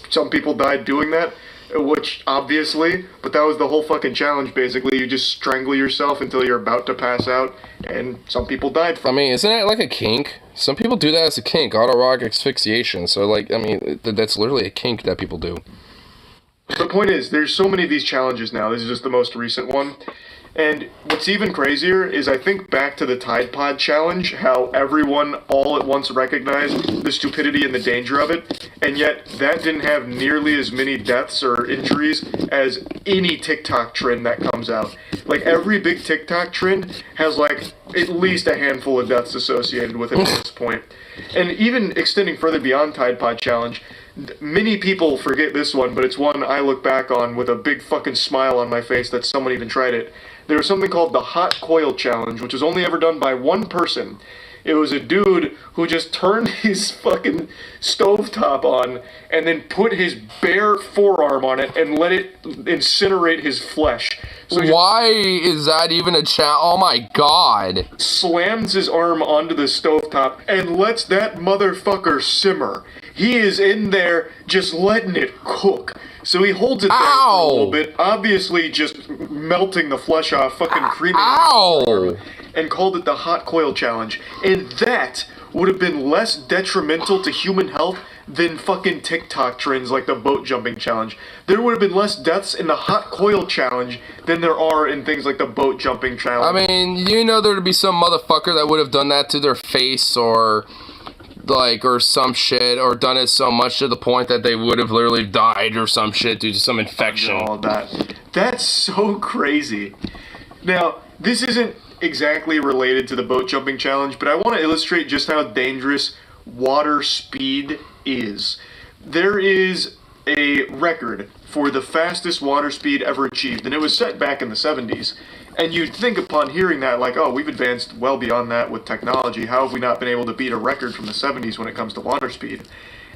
some people died doing that, which, obviously, but that was the whole fucking challenge, basically. You just strangle yourself until you're about to pass out, and some people died from I mean, isn't that like a kink? Some people do that as a kink, autoerotic asphyxiation. So, like, I mean, that's literally a kink that people do. The point is, there's so many of these challenges now. This is just the most recent one. And what's even crazier is I think back to the Tide Pod challenge, how everyone all at once recognized the stupidity and the danger of it, and yet that didn't have nearly as many deaths or injuries as any TikTok trend that comes out. Like, every big TikTok trend has, like, at least a handful of deaths associated with it at this point. And even extending further beyond Tide Pod challenge, many people forget this one, but it's one I look back on with a big fucking smile on my face that someone even tried it. There was something called the Hot Coil Challenge, which was only ever done by one person. It was a dude who just turned his fucking stovetop on and then put his bare forearm on it and let it incinerate his flesh. So he Why is that even a Oh my god. slams his arm onto the stovetop and lets that motherfucker simmer. He is in there just letting it cook. So he holds it there for a Ow! little bit, obviously just melting the flesh off, fucking creaming Ow! and called it the Hot Coil Challenge. And that would have been less detrimental to human health than fucking TikTok trends like the boat jumping challenge. There would have been less deaths in the Hot Coil Challenge than there are in things like the boat jumping challenge. I mean, you know there'd be some motherfucker that would have done that to their face or, like, or some shit, or done it so much to the point that they would have literally died or some shit due to some infection. All of that. That's so crazy. Now, this isn't exactly related to the boat jumping challenge, but I want to illustrate just how dangerous water speed is. There is a record for the fastest water speed ever achieved, and it was set back in the 70s. And you'd think upon hearing that, like, oh, we've advanced well beyond that with technology. How have we not been able to beat a record from the 70s when it comes to water speed?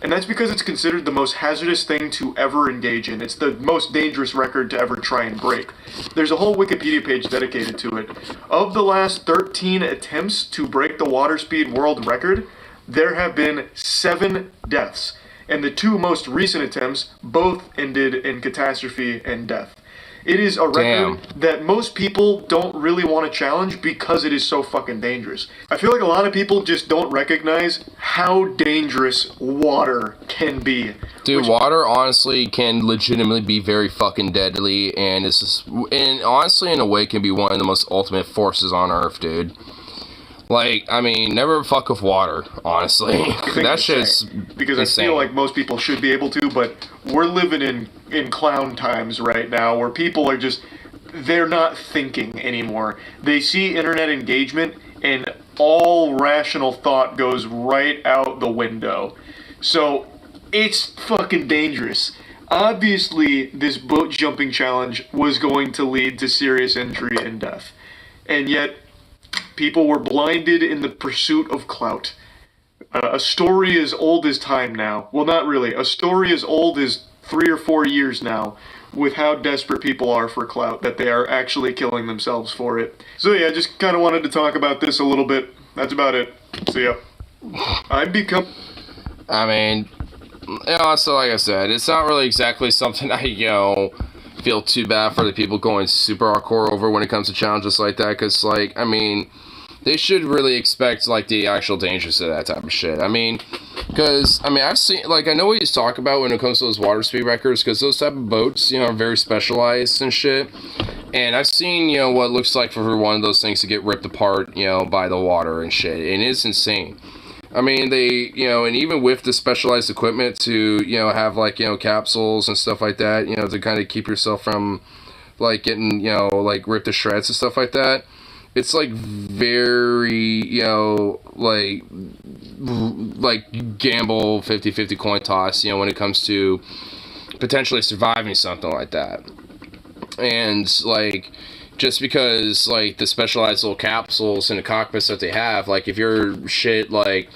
And that's because it's considered the most hazardous thing to ever engage in. It's the most dangerous record to ever try and break. There's a whole Wikipedia page dedicated to it. Of the last 13 attempts to break the water speed world record, there have been 7 deaths. And the 2 most recent attempts both ended in catastrophe and death. It is a record Damn. that most people don't really want to challenge because it is so fucking dangerous. I feel like a lot of people just don't recognize how dangerous water can be. Dude, water honestly can legitimately be very fucking deadly, and it's just, and honestly, in a way, can be one of the most ultimate forces on Earth, dude. Like, I mean, never fuck with water, honestly. That shit's because insane. I feel like most people should be able to, but we're living in clown times right now where people are just, they're not thinking anymore. They see internet engagement and all rational thought goes right out the window. So it's fucking dangerous. Obviously, this boat jumping challenge was going to lead to serious injury and death. And yet, people were blinded in the pursuit of clout. A story as old as time now. Well, not really. A story as old as 3 or 4 years now, with how desperate people are for clout, that they are actually killing themselves for it. So yeah, just kind of wanted to talk about this a little bit. That's about it. See ya. I mean, so like I said, it's not really exactly something I, feel too bad for the people going super hardcore over when it comes to challenges like that, because, like, I mean, they should really expect, like, the actual dangers of that type of shit. I mean, because, I mean, I've seen, like, I know what he's talking about when it comes to those water speed records, because those type of boats, are very specialized and shit, and I've seen, what it looks like for one of those things to get ripped apart, by the water and shit, and it's insane. I mean, they, and even with the specialized equipment to, have, like, capsules and stuff like that, to kind of keep yourself from, like, getting, like, ripped to shreds and stuff like that, it's, like, very, like gamble 50-50 coin toss, when it comes to potentially surviving something like that. And, like, just because, like, the specialized little capsules in the cockpits that they have, like, if your shit, like,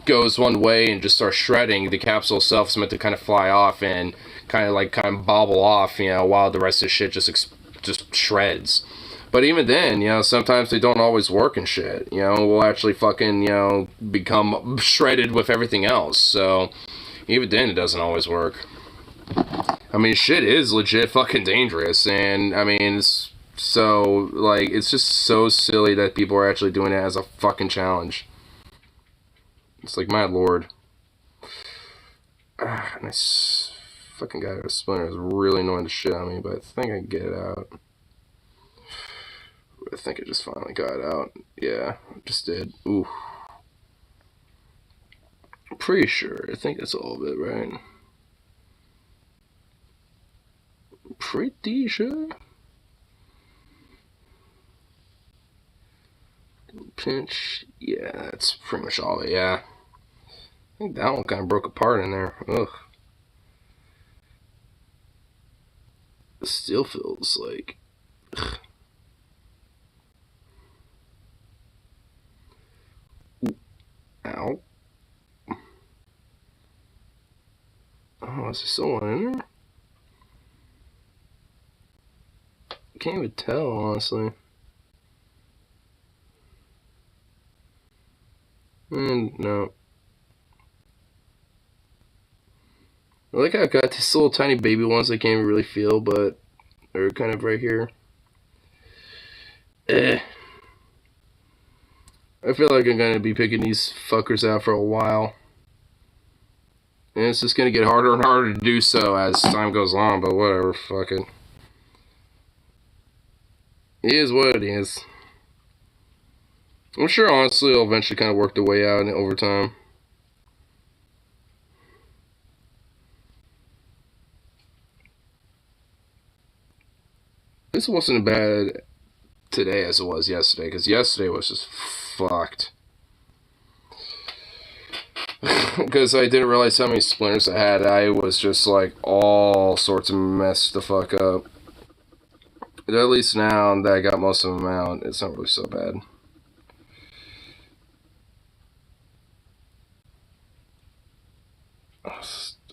goes one way and just starts shredding, the capsule itself is meant to kind of fly off and kind of bobble off, while the rest of the shit just shreds. But even then, sometimes they don't always work and shit, will actually fucking, become shredded with everything else. So, even then, it doesn't always work. I mean, shit is legit fucking dangerous, and, I mean, so, like, it's just so silly that people are actually doing it as a fucking challenge. It's like, my lord. Nice fucking guy with a splinter is really annoying the shit out of me, but I think I can get it out. I think I just finally got it out. Yeah, just did. Ooh. I'm pretty sure. I think that's all of it, right? Pretty sure. Pinch. Yeah, that's pretty much all of it, yeah. I think that one kind of broke apart in there. Ugh. It still feels like... Ugh. Ow. Oh, is there still one in there? I can't even tell, honestly. No. I like how I got these little tiny baby ones I can't even really feel, but they're kind of right here. I feel like I'm gonna be picking these fuckers out for a while. And it's just gonna get harder and harder to do so as time goes on, but whatever, fuck it. It is what it is. I'm sure, honestly, it'll eventually kind of work the way out over time. This wasn't as bad today as it was yesterday, because yesterday was just fucked. Because I didn't realize how many splinters I had. I was just like all sorts of messed the fuck up. But at least now that I got most of them out, it's not really so bad.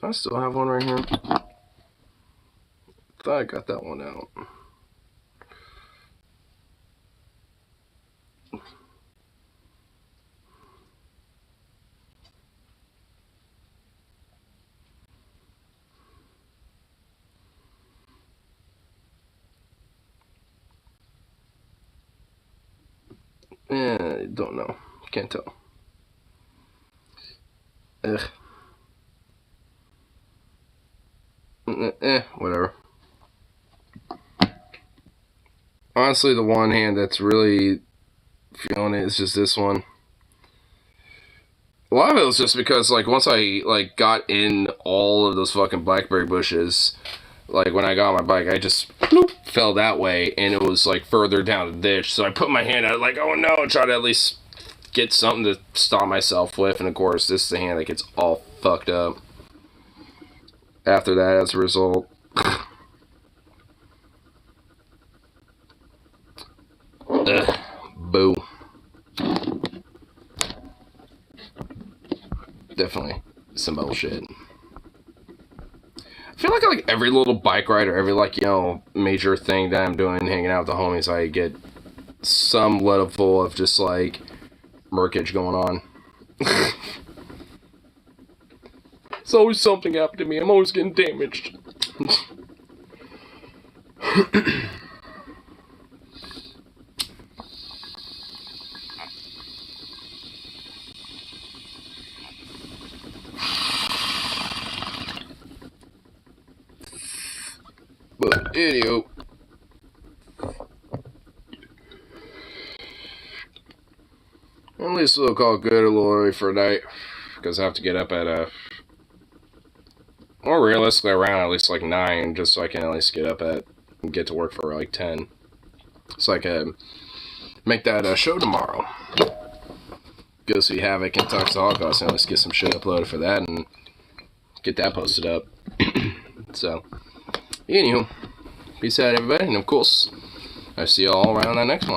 I still have one right here. Thought I got that one out. Don't know. Can't tell. Ugh. Whatever. Honestly, the one hand that's really feeling it is just this one. A lot of it was just because, like, once I, like, got in all of those fucking blackberry bushes, like, when I got on my bike, I just bloop, fell that way, and it was, like, further down the ditch. So I put my hand out, like, oh no, try to at least get something to stop myself with, and of course, this is the hand that gets all fucked up after that as a result. Ugh. Boo. Definitely some bullshit. I feel like every little bike ride or every, like, you know, major thing that I'm doing, hanging out with the homies, I get some level of just, like, murkage going on. It's always something happened to me. I'm always getting damaged. But anywho, at least we'll call it good a little early for a night, because I have to get up at more realistically around at least like 9, just so I can at least get up at and get to work for like 10, so I can make that show tomorrow. Go see Havoc and Talks to Holocaust, and let's get some shit uploaded for that and get that posted up. So, anywho, peace out everybody, and of course, I'll see you all around that next one.